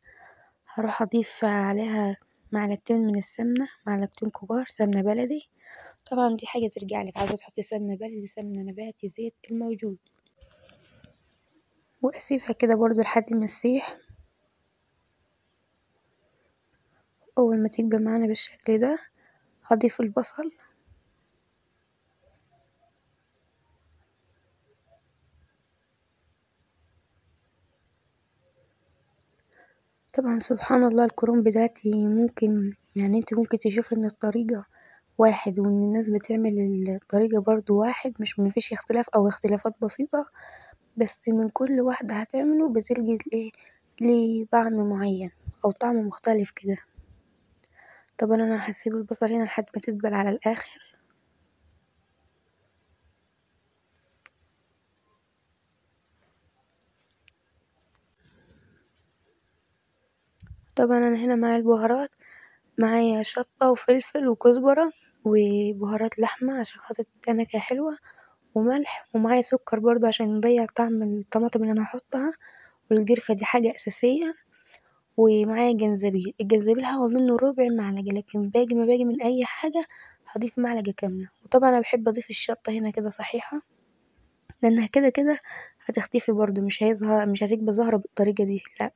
هروح اضيف عليها معلقتين من السمنة، معلقتين كبار سمنة بلدي. طبعا دي حاجة ترجعلك، عاوزة تحطي سمنة بلدي، سمنة نباتي، زيت الموجود. واسيبها كده برضو لحد ما تسيح. اول ما تبقى معانا بالشكل ده هضيف البصل. طبعا سبحان الله الكرنب داتي ممكن يعني انت ممكن تشوف ان الطريقة واحد، وان الناس بتعمل الطريقة برضو واحد، مش مفيش اختلاف او اختلافات بسيطة، بس من كل واحدة هتعمله بتلقي ايه ليه طعم معين او طعم مختلف كده. طبعا انا هسيب البصل هنا لحد ما تدبل على الاخر. طبعا انا هنا معايا البهارات، معايا شطة وفلفل وكزبرة وبهارات لحمة عشان خاطر تديها نكهة حلوة، وملح، ومعايا سكر برضو عشان نضيع طعم الطماطم اللي انا هحطها، والقرفة دي حاجة أساسية. ومعايا جنزبيل، الجنزبيل هاخد منه ربع معلقة، لكن باقي ما باقي من أي حاجة هضيف معلقة كاملة. وطبعا أنا بحب أضيف الشطة هنا كده صحيحة، لأنها كده كده هتختفي برضو، مش هتبقى ظاهرة بالطريقة دي، لا.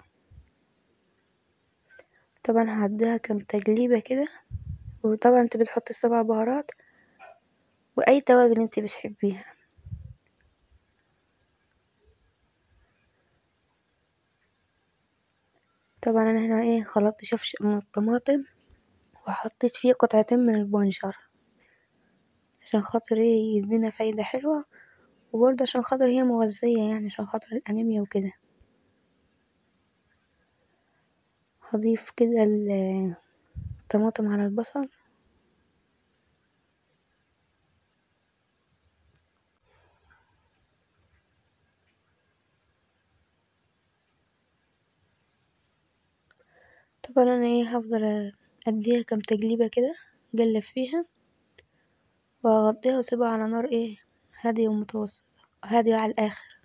طبعا هديها كام تقليبة كده. وطبعا انت بتحط السبع بهارات وأي توابل انت بتحبيها. طبعا انا هنا ايه خلطت شفش من الطماطم، وحطيت فيه قطعتين من البنجر عشان خاطر ايه يدينا فايدة حلوة، وبرضه عشان خاطر هي مغذية، يعني عشان خاطر الأنيميا وكده. هضيف كده الطماطم على البصل. طبعا انا ايه هفضل اديها كام تقليبة كده، اقلب فيها واغطيها واسيبها على نار ايه هادية ومتوسطة، هادية على الاخر.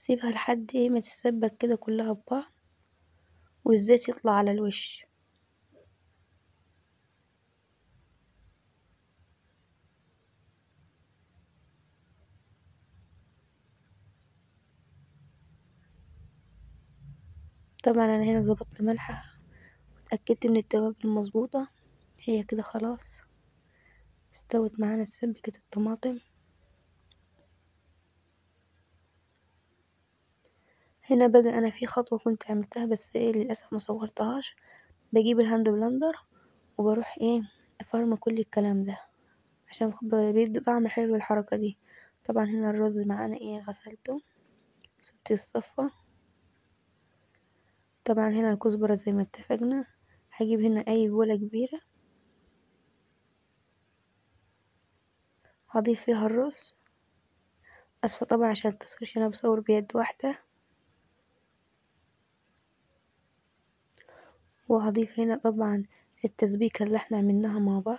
سيبها لحد ايه ما تتسبك كده كلها ببعض والزيت يطلع على الوش. طبعا انا هنا ظبطت ملحها واتأكدت ان التوابل مظبوطة. هي كده خلاص استوت معانا سبكة الطماطم. هنا بقى انا في خطوة كنت عملتها بس ايه للأسف ما صورتهاش. بجيب الهاند بلندر وبروح ايه افرم كل الكلام ده عشان بيدي طعم حلو الحركة دي. طبعا هنا الرز معانا ايه غسلته سبت الصفة. طبعا هنا الكزبرة زي ما اتفقنا. هجيب هنا اي بولة كبيرة هضيف فيها الرز. اسفة طبعا عشان التصوير انا بصور بيد واحدة. وهضيف هنا طبعا التسبيكة اللي احنا عملناها مع بعض.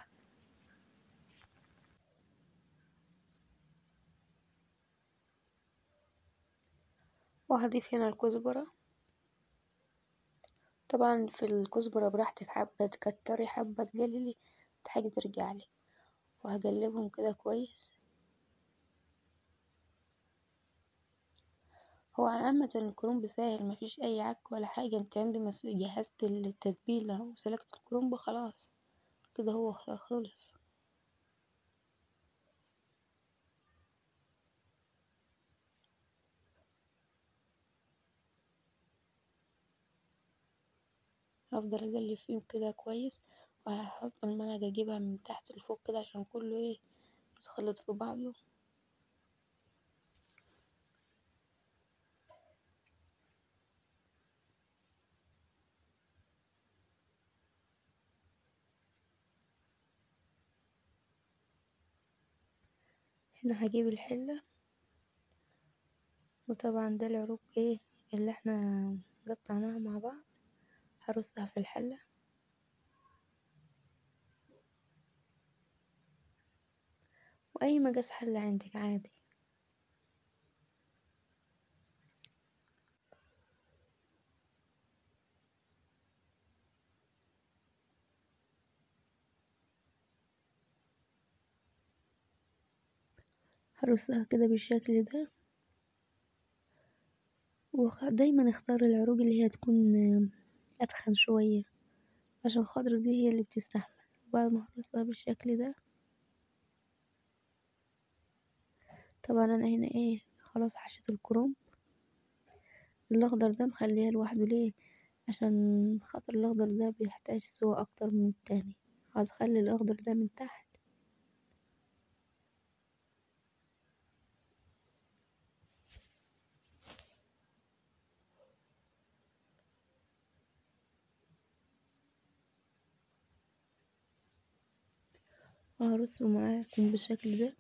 وهضيف هنا الكزبرة. طبعا في الكزبرة براحتك حبة تكتري حبة تقللي حاجة ترجعلي. وهقلبهم كده كويس. هو عامة الكرنب سهل مفيش اي عك ولا حاجة. انت عندي جهزت التتبيلة وسلقت الكرنب خلاص كده هو خلص. هفضل اقلب فيهم كده كويس. وهحط الملعقة اجيبها من تحت لفوق كده عشان كله ايه يتخلط في بعضه. هنا هجيب الحلة. وطبعا ده العروق ايه اللي احنا قطعناها مع بعض هرصها في الحلة. واي مقاس حلة عندك عادي. هرصها كده بالشكل ده. ودايما اختار العروق اللي هي تكون اتخن شوية عشان خاطر دي هي اللي بتستحمل. وبعد ما هرصها بالشكل ده طبعا انا هنا ايه خلاص حشيت الكرنب. الاخضر ده مخليه لوحده ليه عشان خاطر الاخضر ده بيحتاج سوا اكتر من التاني. هتخلي الاخضر ده من تحت. وهرصه معاكم بالشكل ده.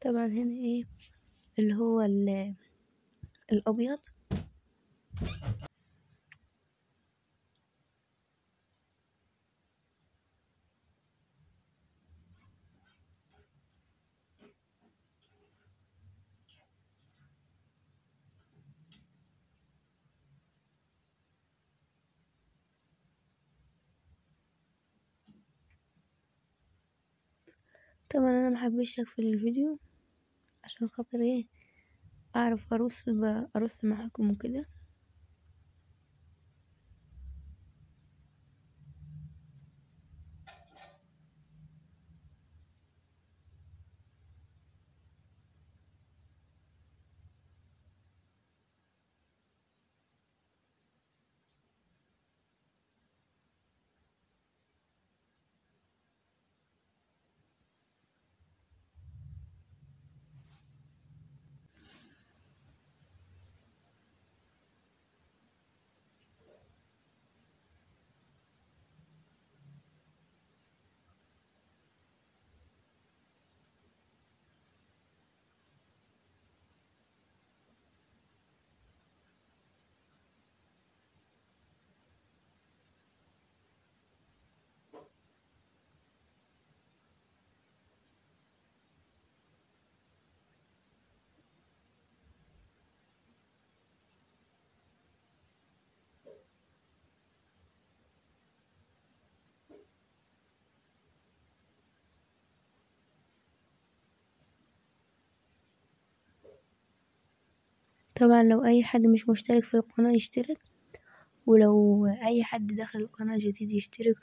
طبعا هنا ايه اللي هو الابيض. طبعا انا محبش اقفل الفيديو عشان خاطر ايه اعرف ارص معاكم وكده. طبعا لو اي حد مش مشترك في القناة يشترك، ولو اي حد داخل القناة جديد يشترك.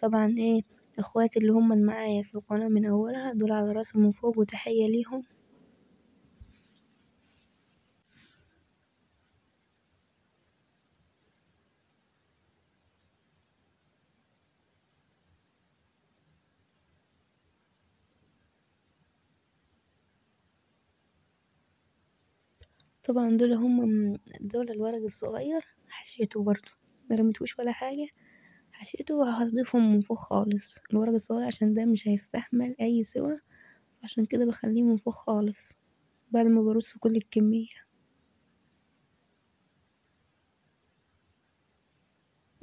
طبعا ايه، اخواتي اللي هم معايا في القناة من اولها دول على راسي من فوق، وتحية ليهم. طبعا دول الورق الصغير حشيته برضو، مرميتهوش ولا حاجة، حشيته وهضيفهم من فوق خالص الورق الصغير عشان ده مش هيستحمل اي سوا، عشان كده بخليه من فوق خالص بعد ما برص في كل الكمية.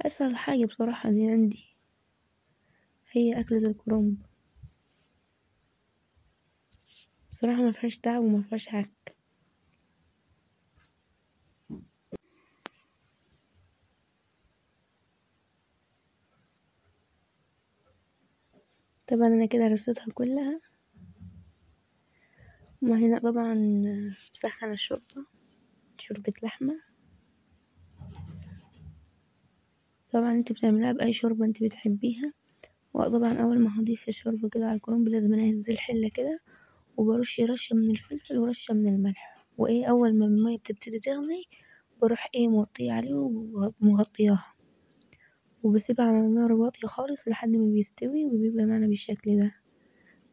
اسهل حاجة بصراحة دي عندي هي اكلة الكرنب، بصراحة ما فيهاش تعب وما فيهاش حاجة. طبعا انا كده رصيتها كلها. وهنا طبعا مسخنة الشوربة، شوربة لحمة. طبعا انت بتعملها بأي شوربة انت بتحبيها. وطبعا اول ما هضيف الشوربة كده على الكرنب لازم انزل الحلة كده، وبرش رشة من الفلفل ورشة من الملح، وايه اول ما المية بتبتدي تغلي بروح ايه موطيه عليه ومغطياها، وبسيبها على نار واطية خالص لحد ما بيستوي وبيبقى معنا بالشكل ده.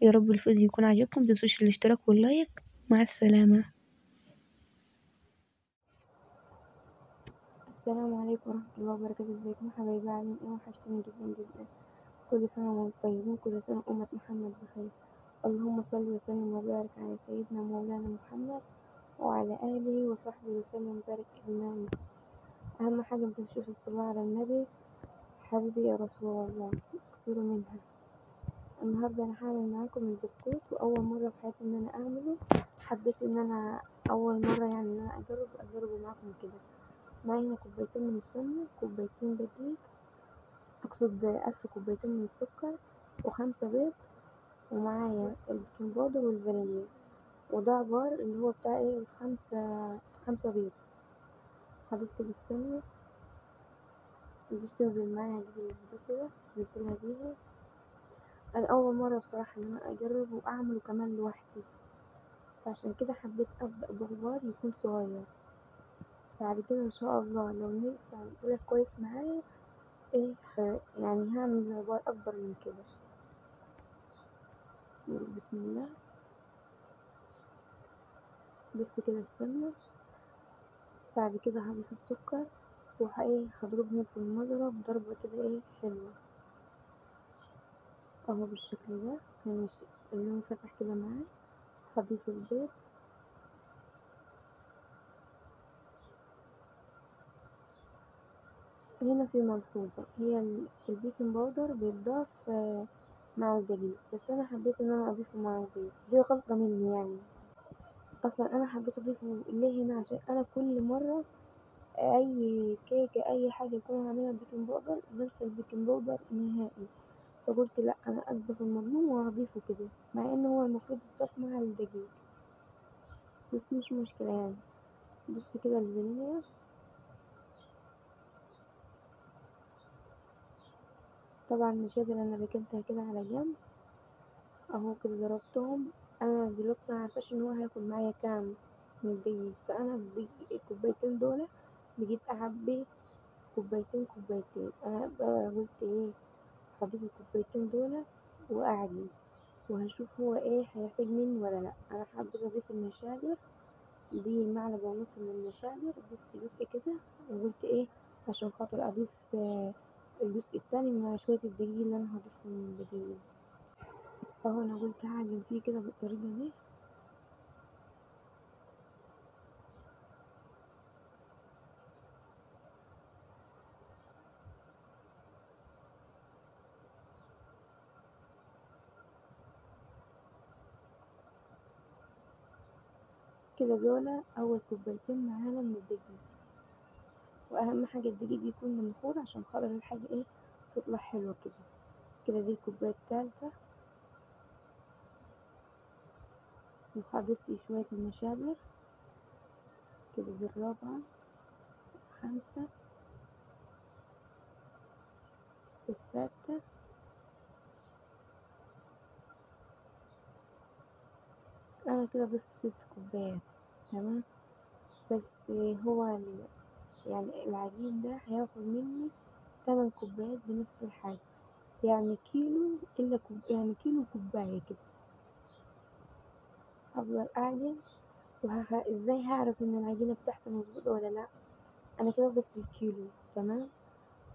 يا رب الفيديو يكون عجبكم، متنسوش الاشتراك واللايك. مع السلامة. السلام عليكم ورحمة الله وبركاته. ازيكم حبايبي؟ عاملين ايه؟ وحشتوني جدا جدا. كل سنة وانتم طيبين، كل سنة أمة محمد بخير. اللهم صل وسلم وبارك على سيدنا مولانا محمد وعلى آله وصحبه وسلم بارك اللهم. أهم حاجة متنسوش الصلاة على النبي. حبيبي يا رسول الله، اكثروا منها. النهاردة أنا هعمل معاكم البسكوت، وأول مرة في حياتي إن أنا أعمله. حبيت إن أنا أول مرة يعني إن أنا أجربه معاكم كده. معايا هنا كوبايتين من السمنة، كوبايتين دقيق، أقصد آسفة كوبايتين من السكر، وخمسة بيض، ومعايا البيكنج باودر والفانيليا، وده عبار اللي هو بتاع ايه خمسة بيض. هضيف كده السمنة، متجيش تنزل معايا، هجيب الاسباتولا نزلها بيها. أنا أول مرة بصراحة إن أنا أجرب وأعمله كمان لوحدي، فعشان كده حبيت أبدأ بعبار يكون صغير. بعد كده إن شاء الله لو نفع طلع كويس معايا ايه يعني هعمل عبار أكبر من كده. بسم الله. ضفت كده السمنة، بعد كده هضيف السكر، هضربهم في المضرب ضربة كده حلوة اهو بالشكل ده. كان اللون فتح كده معاه. هضيف البيض، هنا في ملحوظة، هي البيكنج باودر بيتضاف مع الدقيق، بس انا حبيت ان انا اضيفه مع البيض، دي غلطة مني يعني. اصلا انا حبيت اضيفه ليه هنا عشان انا كل مرة اي كيكة اي حاجة يكون هعملها بيكنج باودر بنسى البيكنج باودر نهائي. فقلت لا، انا اضيف المضمون وهضيفه كده، مع ان هو المفروض يتضاف مع الدقيق، بس مش مشكلة يعني. ضفت كده الفانيليا. طبعا المشاهد اللي انا ركنتها كده على جنب اهو كده ضربتهم. انا دلوقتي معرفاش ان هو هياخد معايا كام من الدقيق، فانا الكوبايتين دول بجيت اعبي كوبايتين. انا بقى قلت هضيف الكوبايتين دول واعجن، وهشوف هو هيحتاج مني ولا لا. انا حبيت اضيف المشاجر دي، معلقة ونص من المشاجر، ضفت جزء كده، وقلت عشان خاطر اضيف الجزء التاني مع شوية الدقيق اللي انا هضيفهم من الدقيق. فهو انا قلت هعجن فيه كده بالطريقة دي. كده دول اول كوبايتين معانا من الدقيق، واهم حاجة الدقيق يكون منخور عشان خاطر الحاجة تطلع حلوة كده. كده دي الكوباية التالتة، وضفت شوية المشاجر كده دي الرابعة، 5، السادسة، أنا كده ضفت 6 كوبايات. تمام. بس هو يعني العجين ده هياخد مني 8 كوبايات بنفس الحاجة، يعني كيلو إلا يعني كيلو كوباية كده. هفضل أعجن ازاي هعرف ان العجينة بتاعتي مظبوطة ولا لا؟ انا كده ضفت الكيلو. تمام.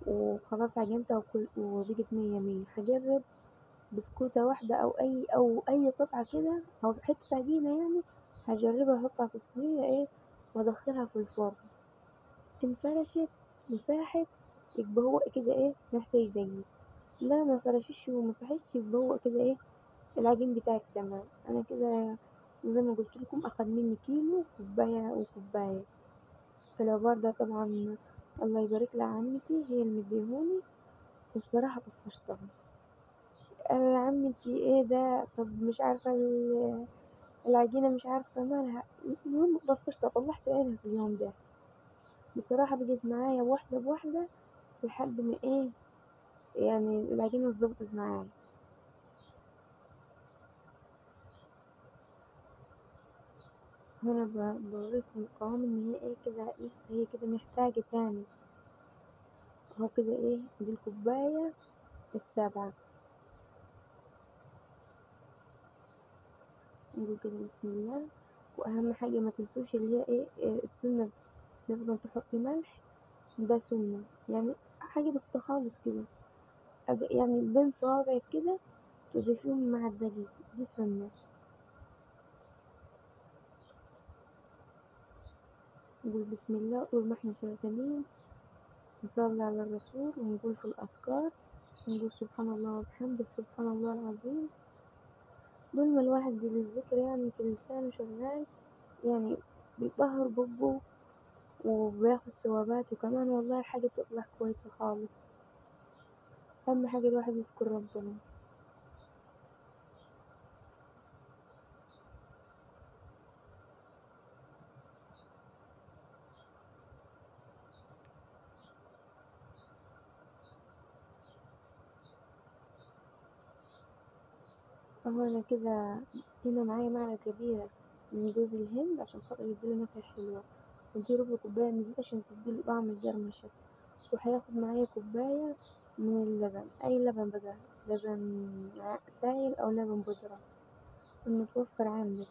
وخلاص عجنتها وبقت 100. هجرب بسكوتة واحدة أو أي قطعة كده أو حتة عجينة يعني، هجربها أحطها في الصينية وأدخلها في الفرن. انفرشت وساحت يبقى هو كده محتاج دقيق. لا ما فرشش ومسحش يبقى هو كده العجين بتاعك تمام. أنا كده زي ما قلت لكم أخد مني كيلو، كوباية وكوباية. العبار ده طبعا الله يبارك لها عمتي، هي اللي مديهوني، وبصراحة طفشتها. عمتي ده؟ طب مش عارفة العجينة مش عارفة مالها. المهم طفشتها، طلعت عينها في اليوم ده. بصراحة بقت معايا واحدة بواحدة لحد ما يعني العجينة اتظبطت معايا. هنا بوريكم القوام ان هي كده، لسه هي كده محتاجة تاني. اهو كده دي الكوباية ال7. نقول كده بسم الله. واهم حاجة ما تنسوش اللي هي السنة، لازم تحطي ملح، ده سنة يعني، حاجة بسيطة خالص كده، يعني بين صوابعك كده تضيفيهم مع الدقيق، دي سنة. نقول بسم الله، طول ما احنا شغالين نصلي على الرسول ونقول في الأذكار، نقول سبحان الله وبحمده، سبحان الله العظيم. دول ما الواحد للذكر يعني في لسانه شغال، يعني بيطهر بقه وبياخد ثوابات، وكمان والله الحاجة بتطلع كويسة خالص. أهم حاجة الواحد يذكر ربنا. اهو انا كده هنا معايا معلقة كبيرة من جوز الهند عشان خاطر يديله نكهة حلوة، ودي ربع كوباية من زيت عشان تديله طعم الجرمشة، وهياخد معايا كوباية من اللبن، أي لبن بقى، لبن سايل أو لبن بودرة المتوفر عندك.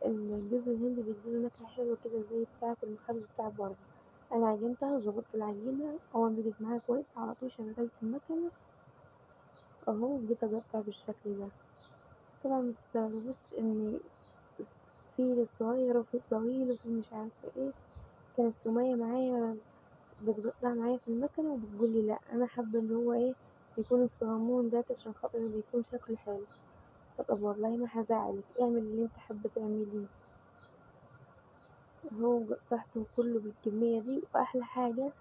الجوز الهند بيديله نكهة حلوة كده زي بتاعة المخبز بتاع بره. أنا عجنتها وظبطت العجينة، أول ما بقت معايا كويس على طول شغلت المكنة أهو، جيت أقطع بالشكل ده. طبعا متستغربوش إن في الصغير وفي الطويل وفي مش عارفة كانت سمية معايا بتقطع معايا في المكنة وبتقولي لأ، أنا حابة اللي هو يكون الصغنون ده عشان خاطر بيكون شكله حلو. طب والله ما هزعلك، اعمل اللي انت حابة تعمليه. هو قطعته كله بالكمية دي، وأحلى حاجة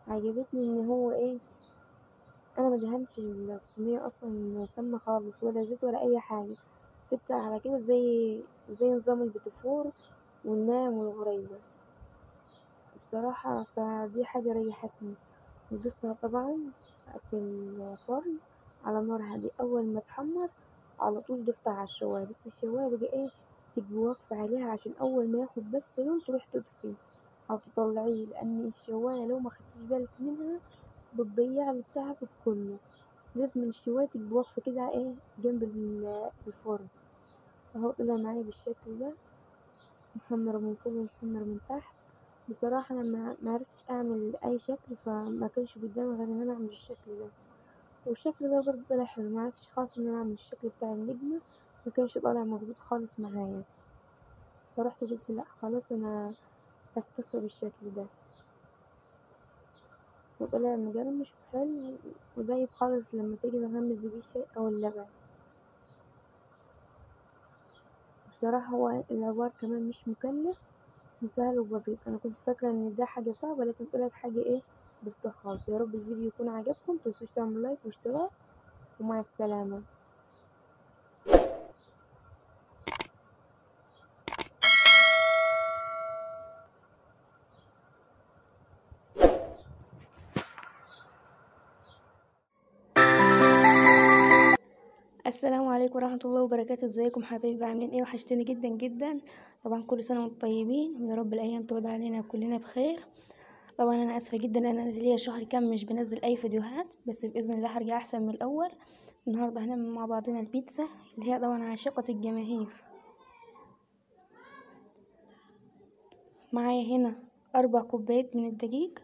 عجبتني إن هو أنا مدهنتش الصينية أصلا سمنة خالص ولا زيت ولا أي حاجة، سبتها على كده زي نظام البيتفور والناعم والغريبة بصراحة. فدي حاجة ريحتني. وضفتها طبعا في الفرن على نار هادية. أول ما تحمر على طول ضفتها على الشواية، بس الشواية بقى تبقي واقفة عليها عشان أول ما ياخد بس لون تروح تطفي أو تطلعيه، لأن الشواية لو ما خدتيش بالك منها بتضيع لك تعبك كله. لازم الشواية تبقي واقفة كده جنب الفرن. اهو طلع معايا بالشكل ده، محمر من فوق ومحمر من تحت. بصراحة أنا معرفتش أعمل أي شكل، فما كانش قدامي غير إن أنا أعمل الشكل ده، والشكل ده برضه طلع حلو. معرفتش خالص إن أنا أعمل الشكل بتاع النجمة، ما كانش طالع مظبوط خالص معايا، فرحت قلت لأ خلاص أنا هستكفى بالشكل ده، وطلع مجرمش وحلو ودايب خالص لما تيجي تغمزي بيه الشاي أو اللبن. بصراحة هو العبار كمان مش مكلف وسهل وبسيط. أنا كنت فاكرة إن ده حاجة صعبة، لكن طلعت حاجة بسيطة خالص. يا رب الفيديو يكون عجبكم، متنسوش تعملوا لايك واشتراك، ومع السلامة. السلام عليكم ورحمة الله وبركاته. ازيكم حبايبي؟ عاملين ايه؟ وحشتني جدا جدا. طبعا كل سنة وانتم طيبين، ويا رب الايام تعود علينا كلنا بخير. طبعا انا اسفة جدا، انا ليا شهر كام مش بنزل اي فيديوهات، بس باذن الله هرجع احسن من الاول. النهارده هنعمل مع بعضنا البيتزا اللي هي طبعا عاشقة الجماهير. معايا هنا 4 كوبايات من الدقيق.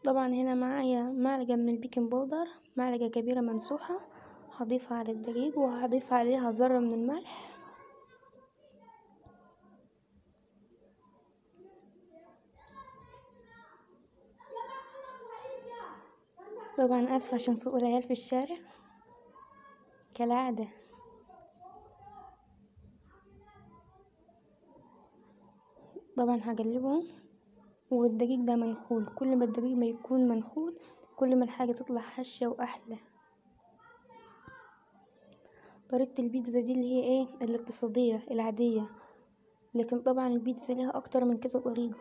طبعا هنا معايا معلقة من البيكنج باودر، معلقة كبيرة ممسوحة، هضيفها على الدقيق وهضيف عليها ذرة من الملح. طبعا اسفة عشان صوت العيال في الشارع كالعادة. طبعا هقلبهم، والدقيق ده منخول، كل ما الدقيق ما يكون منخول كل ما الحاجة تطلع هشة واحلى. طريقة البيتزا دي اللي هي ايه الاقتصادية العادية، لكن طبعا البيتزا ليها اكتر من كذا طريقة،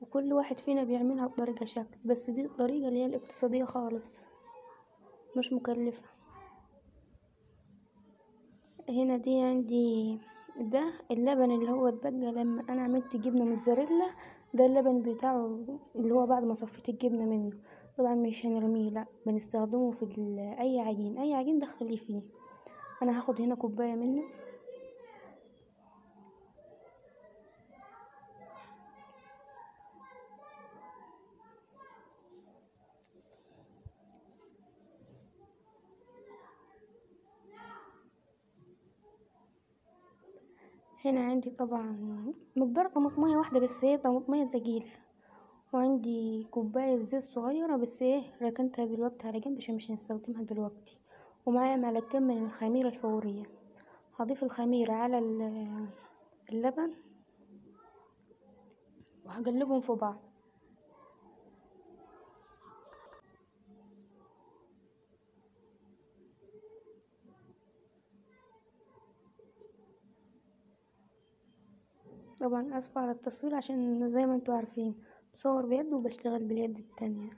وكل واحد فينا بيعملها بطريقة شكل، بس دي الطريقة اللي هي الاقتصادية خالص مش مكلفة. هنا دي عندي ده اللبن اللي هو اتبقى لما انا عملت جبنة موتزاريلا، ده اللبن بتاعه اللي هو بعد ما صفيت الجبنة منه. طبعا مش هنرميه، لا بنستخدمه في اي عجين، اي عجين دخليه فيه. انا هاخد هنا كوباية منه. هنا عندي طبعا مقدار طماطمية واحدة، بس هي طماطمية تقيلة، وعندي كوباية زيت صغيرة بس ايه ركنتها دلوقتي على جنب عشان مش هنستخدمها دلوقتي. ومعايا معلقتين من الخميرة الفورية، هضيف الخميرة على اللبن وهقلبهم في بعض. طبعا اسفة على التصوير عشان زي ما انتوا عارفين بصور بيد وبشتغل باليد التانية.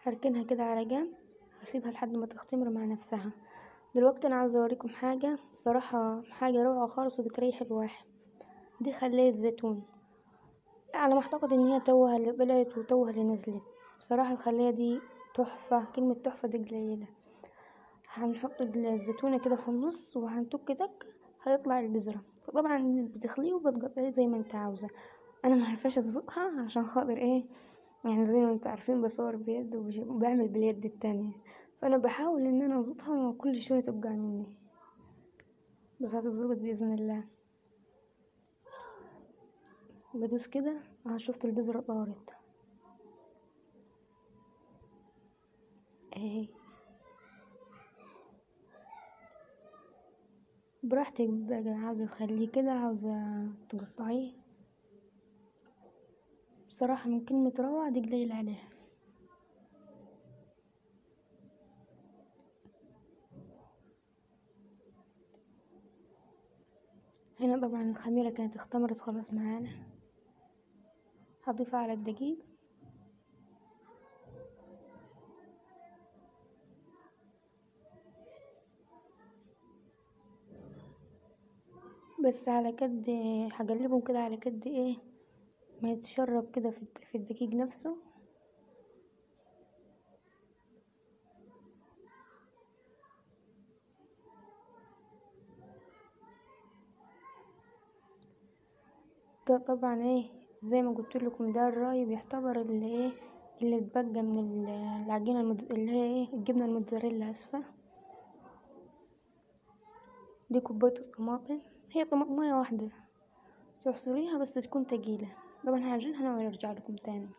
هركنها كده على جنب، هسيبها لحد ما تختمر مع نفسها. دلوقتي انا عايزه اوريكم حاجه بصراحه، حاجه روعه خالص وبتريح الواحد. دي خلية الزيتون، على ما اعتقد ان هي توها اللي طلعت وتوها اللي نزلت. بصراحه الخلية دي تحفه، كلمه تحفه دي قليله. هنحط الزيتونه كده في النص وهنتك تك هيطلع البذره. طبعا بتخليه وبتقطعيه زي ما انت عاوزه. انا ما عرفاش اظبطها عشان خاطر ايه، يعني زي ما انت عارفين بصور بيد وبعمل باليد التانية، فانا بحاول ان انا اظبطها وكل شويه تبقع مني، بس هتتظبط باذن الله. بدوس كده شفت البذرة طارت اهي. براحتك بقى، عاوزة تخليه كده عاوزة تقطعيه. بصراحة من كلمة روعة دي قليل عليها. هنا طبعا الخميرة كانت اختمرت خلاص معانا، هضيفها على الدقيق. بس على قد هقلبهم كده على قد ايه ما يتشرب كده في الدقيق نفسه. ده طبعا ايه زي ما قلت لكم، ده الراي بيعتبر اللي ايه اللي اتبقى من العجينة اللي هي ايه الجبنة الموتزاريلا اسفة. دي كوباية الطماطم، هي طماطمية واحدة تعصريها بس تكون تقيلة. طبعا هعجنها انا وارجع لكم تاني.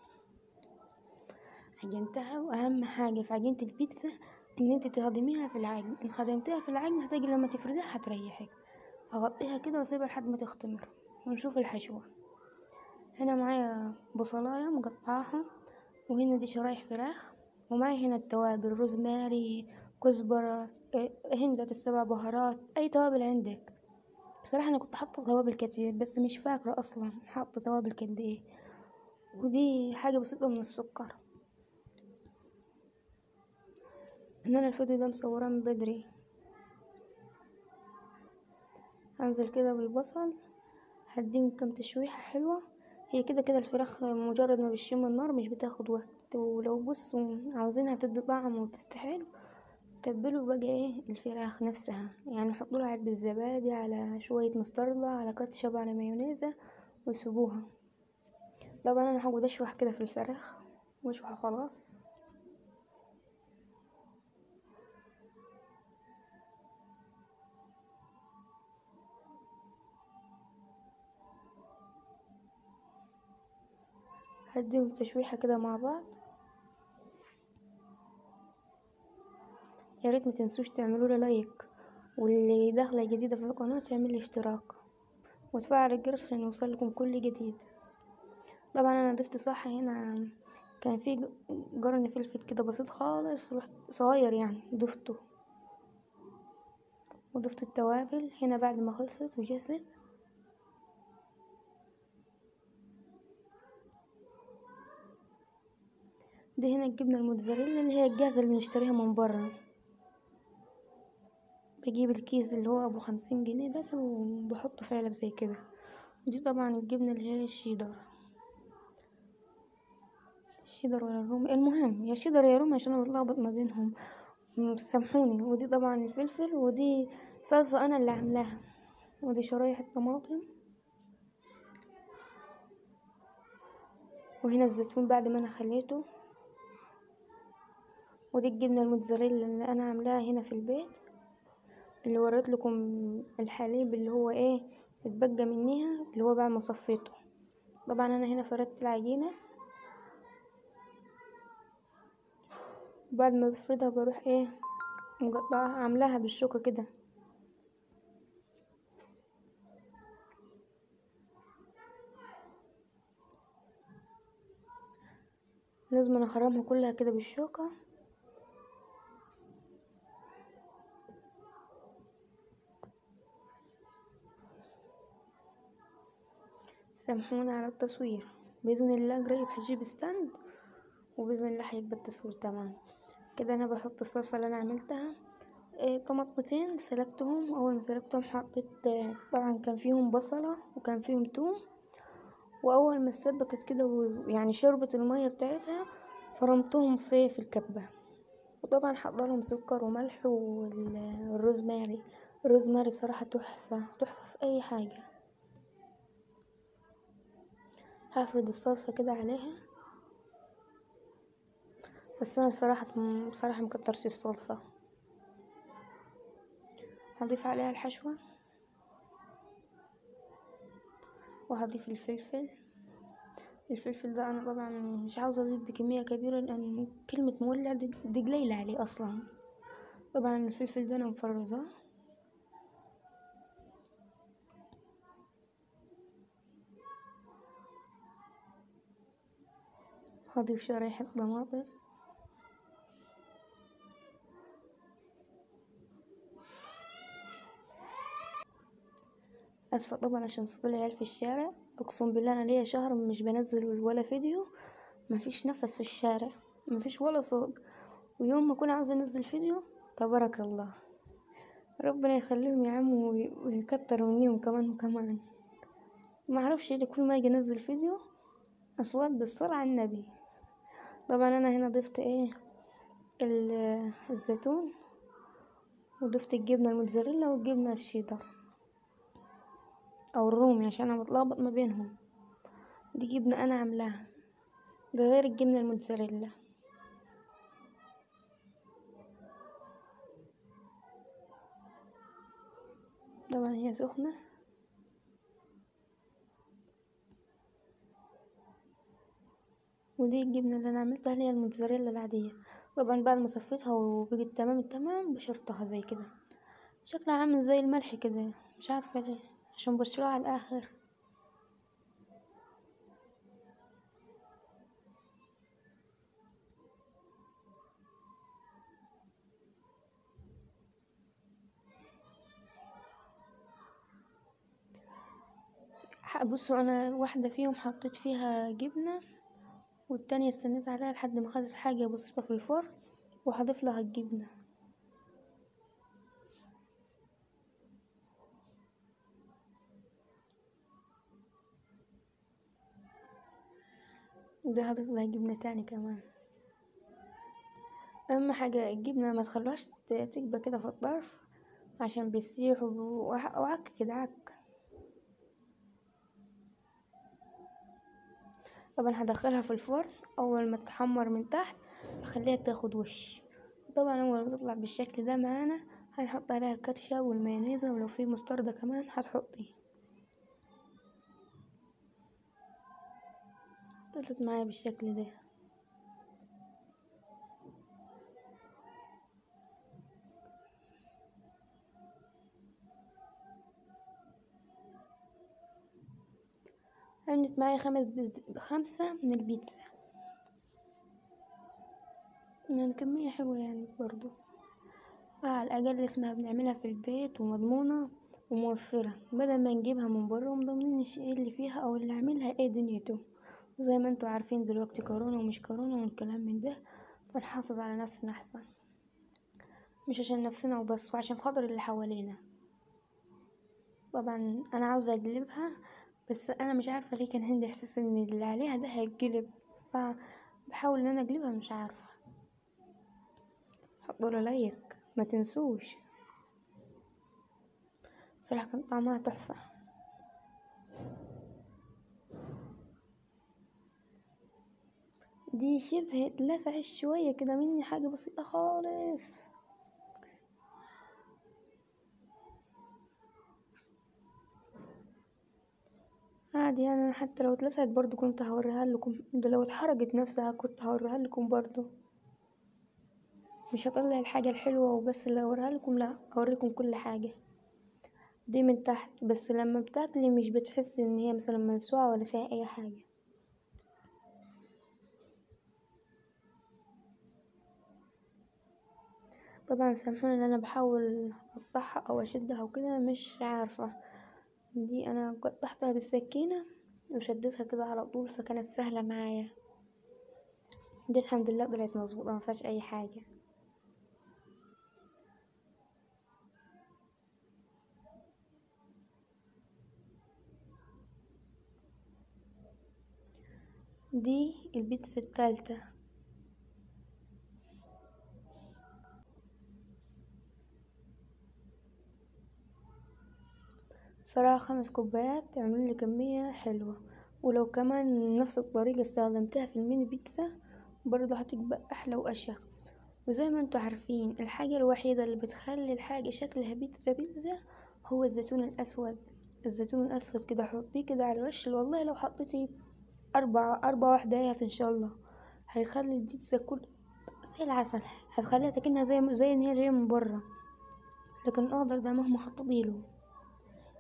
عجنتها، واهم حاجة في عجينة البيتزا ان انت تهضميها في العجن، ان خدمتيها في العجن هتيجي لما تفرديها هتريحك. هغطيها كده واسيبها لحد ما تختمر ونشوف الحشوة. هنا معايا بصلاية مقطعاها، وهنا دي شرايح فراخ، ومعايا هنا التوابل روزماري كزبرة هند 7 بهارات اي توابل عندك. بصراحة انا كنت حاطة توابل كتير بس مش فاكرة اصلا حاطة توابل قد ايه. ودي حاجة بسيطة من السكر. ان انا الفيديو ده مصوراه من بدري. هنزل كده بالبصل، هديهم كام تشويحة حلوة. هي كده كده الفراخ مجرد ما بتشم النار مش بتاخد وقت، ولو بصوا عاوزينها تدي طعم وتستحيل تبلوا بقى ايه الفراخ نفسها، يعني حطوا لها علبة زبادي على شوية مستردة على كاتشب على مايونيزا وسيبوها. طبعا انا هقعد اشوح كده في الفراخ واشوح خلاص. هديهم تشويحة كده مع بعض. يا ريت ما تنسوش تعملوا لي لايك، واللي داخله جديده في القناه تعمل لي اشتراك وتفعل الجرس عشان يوصلكم كل جديد. طبعا انا ضفت صح هنا كان في قرن فلفل كده بسيط خالص، رحت صغير يعني ضفته. وضفت التوابل هنا بعد ما خلصت وجهزت. دي هنا الجبنه الموتزاريلا اللي هي الجاهزه اللي بنشتريها من بره. بجيب الكيس اللي هو ابو 50 جنيه ده وبحطه في علب زي كده. ودي طبعا الجبنه اللي هي الشيدر. الشيدر ولا الرومي، المهم يا شيدر يا رومي عشان انا بتلخبط ما بينهم، سامحوني. ودي طبعا الفلفل، ودي صلصة انا اللي عاملاها. ودي شرايح الطماطم. وهنا الزيتون بعد ما انا خليته. ودي الجبنة الموتزاريلا اللي انا عاملاها هنا في البيت، اللي وريت لكم الحليب اللي هو ايه اتبقى منيها اللي هو بعد ما صفيته. طبعا انا هنا فردت العجينة. بعد ما بفردها بروح ايه مقطعها عاملاها بالشوكة كده. لازم انا اخرمها كلها كده بالشوكة. سامحوني على التصوير، بإذن الله قريب هجيب ستاند وبإذن الله هيبقى التصوير تمام كده. انا بحط الصلصة اللي انا عملتها. طماطمتين سلقتهم. اول ما سلقتهم حطيت طبعا كان فيهم بصلة وكان فيهم توم. واول ما اتسبكت كده يعني شربت المية بتاعتها فرمتهم في الكبة. وطبعا حط لهم سكر وملح والروزماري. الروزماري بصراحة تحفة تحفة في اي حاجة. هفرد الصلصة كده عليها. بس انا بصراحة مكترش الصلصة. هضيف عليها الحشوة وهضيف الفلفل. الفلفل ده انا طبعا مش عاوزة اضيف بكمية كبيرة لان كلمة مولع دي قليلة عليه اصلا. طبعا الفلفل ده انا مفرزاه. هضيف شرايح الطماطم. اسفة طبعا عشان صوت العيال في الشارع. اقسم بالله انا ليا شهر مش بنزل ولا فيديو. مفيش نفس في الشارع، مفيش ولا صوت. ويوم ما اكون عاوزة انزل فيديو تبارك الله. ربنا يخليهم يا عم ويكتر منيهم كمان وكمان. ما اعرفش ليه كل ما اجي انزل فيديو اصوات بالصلاة على النبي. طبعا انا هنا ضفت ايه الزيتون. وضفت الجبنة الموتزاريلا والجبنة الشيدر او الرومي عشان انا بتلخبط ما بينهم. دي جبنة انا عاملاها، ده غير الجبنة الموتزاريلا. طبعا هي سخنة. ودي الجبنة اللي انا عملتها اللي هي الموتزاريلا العادية. طبعا بعد ما صفيتها وبقت تمام التمام بشرتها زي كده. شكلها عامل زي الملح كده مش عارفة ليه عشان بشرها على الاخر. بصوا انا واحدة فيهم حطيت فيها جبنة، والتانية استنيت عليها لحد ما خدت حاجة بسيطة في الفرن وهضيف لها الجبنة. ده هضيف لها جبنة تاني كمان. اهم حاجة الجبنة ما تخلوهاش تكبة كده في الطرف عشان بيسيح وعك كده عك. طبعا هدخلها في الفرن، اول ما تحمر من تحت اخليها تاخد وش. طبعا اول ما تطلع بالشكل ده معانا هنحط عليها الكاتشب والمايونيز، ولو في مستردة كمان هتحطي. طلعت معايا بالشكل ده. عملت معايا 5 من البيتزا، يعني كمية حلوة يعني برضو. على الأقل اسمها بنعملها في البيت ومضمونة وموفرة، بدل ما نجيبها من بره ومضمنين ايه اللي فيها او اللي عاملها ايه دنيته. زي ما انتوا عارفين دلوقتي كورونا ومش كورونا والكلام من ده، فنحافظ على نفسنا احسن، مش عشان نفسنا وبس وعشان خاطر اللي حوالينا. طبعا انا عاوزة اقلبها، بس انا مش عارفة ليه كان عندي احساس ان اللي عليها ده هيتقلب، فبحاول ان انا اقلبها مش عارفة. حطوله لايك ما تنسوش، صراحة كان طعمها تحفة. دي شبه اتلسعت شوية كده مني، حاجة بسيطة خالص. عادي يعني، أنا حتى لو اتلسعت برضو كنت هوريها لكم، ده لو اتحرقت نفسها كنت هوريها لكم برضو. مش هطلع الحاجة الحلوة وبس اللي هوريها لكم، لا هوريكم كل حاجة. دي من تحت، بس لما بتاكلي مش بتحسي ان هي مثلا ملسوعة ولا فيها اي حاجة. طبعا سامحوني ان انا بحاول اقطعها او اشدها وكده، مش عارفة. دي انا قطعتها بالسكينة وشدتها كده على طول، فكانت سهلة معايا. دي الحمد لله طلعت مظبوطة، ما فيهاش اي حاجة. دي البيتزا التالتة. بصراحة 5 كوبايات عملوا لي كمية حلوة، ولو كمان نفس الطريقة استخدمتها في الميني بيتزا برضه هتبقى احلى واشيك. وزي ما انتوا عارفين الحاجة الوحيدة اللي بتخلي الحاجة شكلها بيتزا بيتزا هو الزيتون الاسود. الزيتون الاسود كده حطيه كده على الوش، والله لو حطيتي 4 وحدات ان شاء الله هيخلي البيتزا كل زي العسل، هتخليها تكنها زي ان هي جاية من برا. لكن الاخضر ده مهما حطيتيله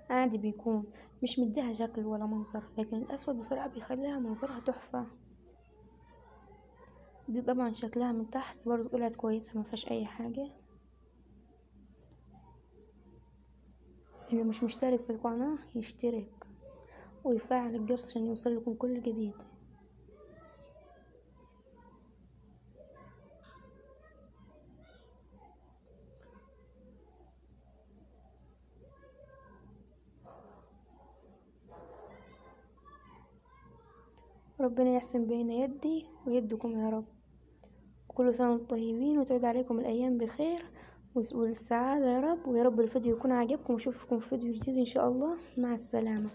عادي بيكون مش مديها شكل ولا منظر، لكن الاسود بصراحة بيخليها منظرها تحفة. دي طبعا شكلها من تحت برضو طلعت كويسة، ما فيهاش اي حاجة. اللي مش مشترك في القناة يشترك ويفعل الجرس عشان يوصل لكم كل جديد. ربنا يحسن بين يدي ويدكم يا رب، وكل سنة وانتم طيبين، وتعود عليكم الأيام بخير والسعادة يا رب. ويا رب الفيديو يكون عجبكم، واشوفكم في فيديو جديد إن شاء الله. مع السلامة.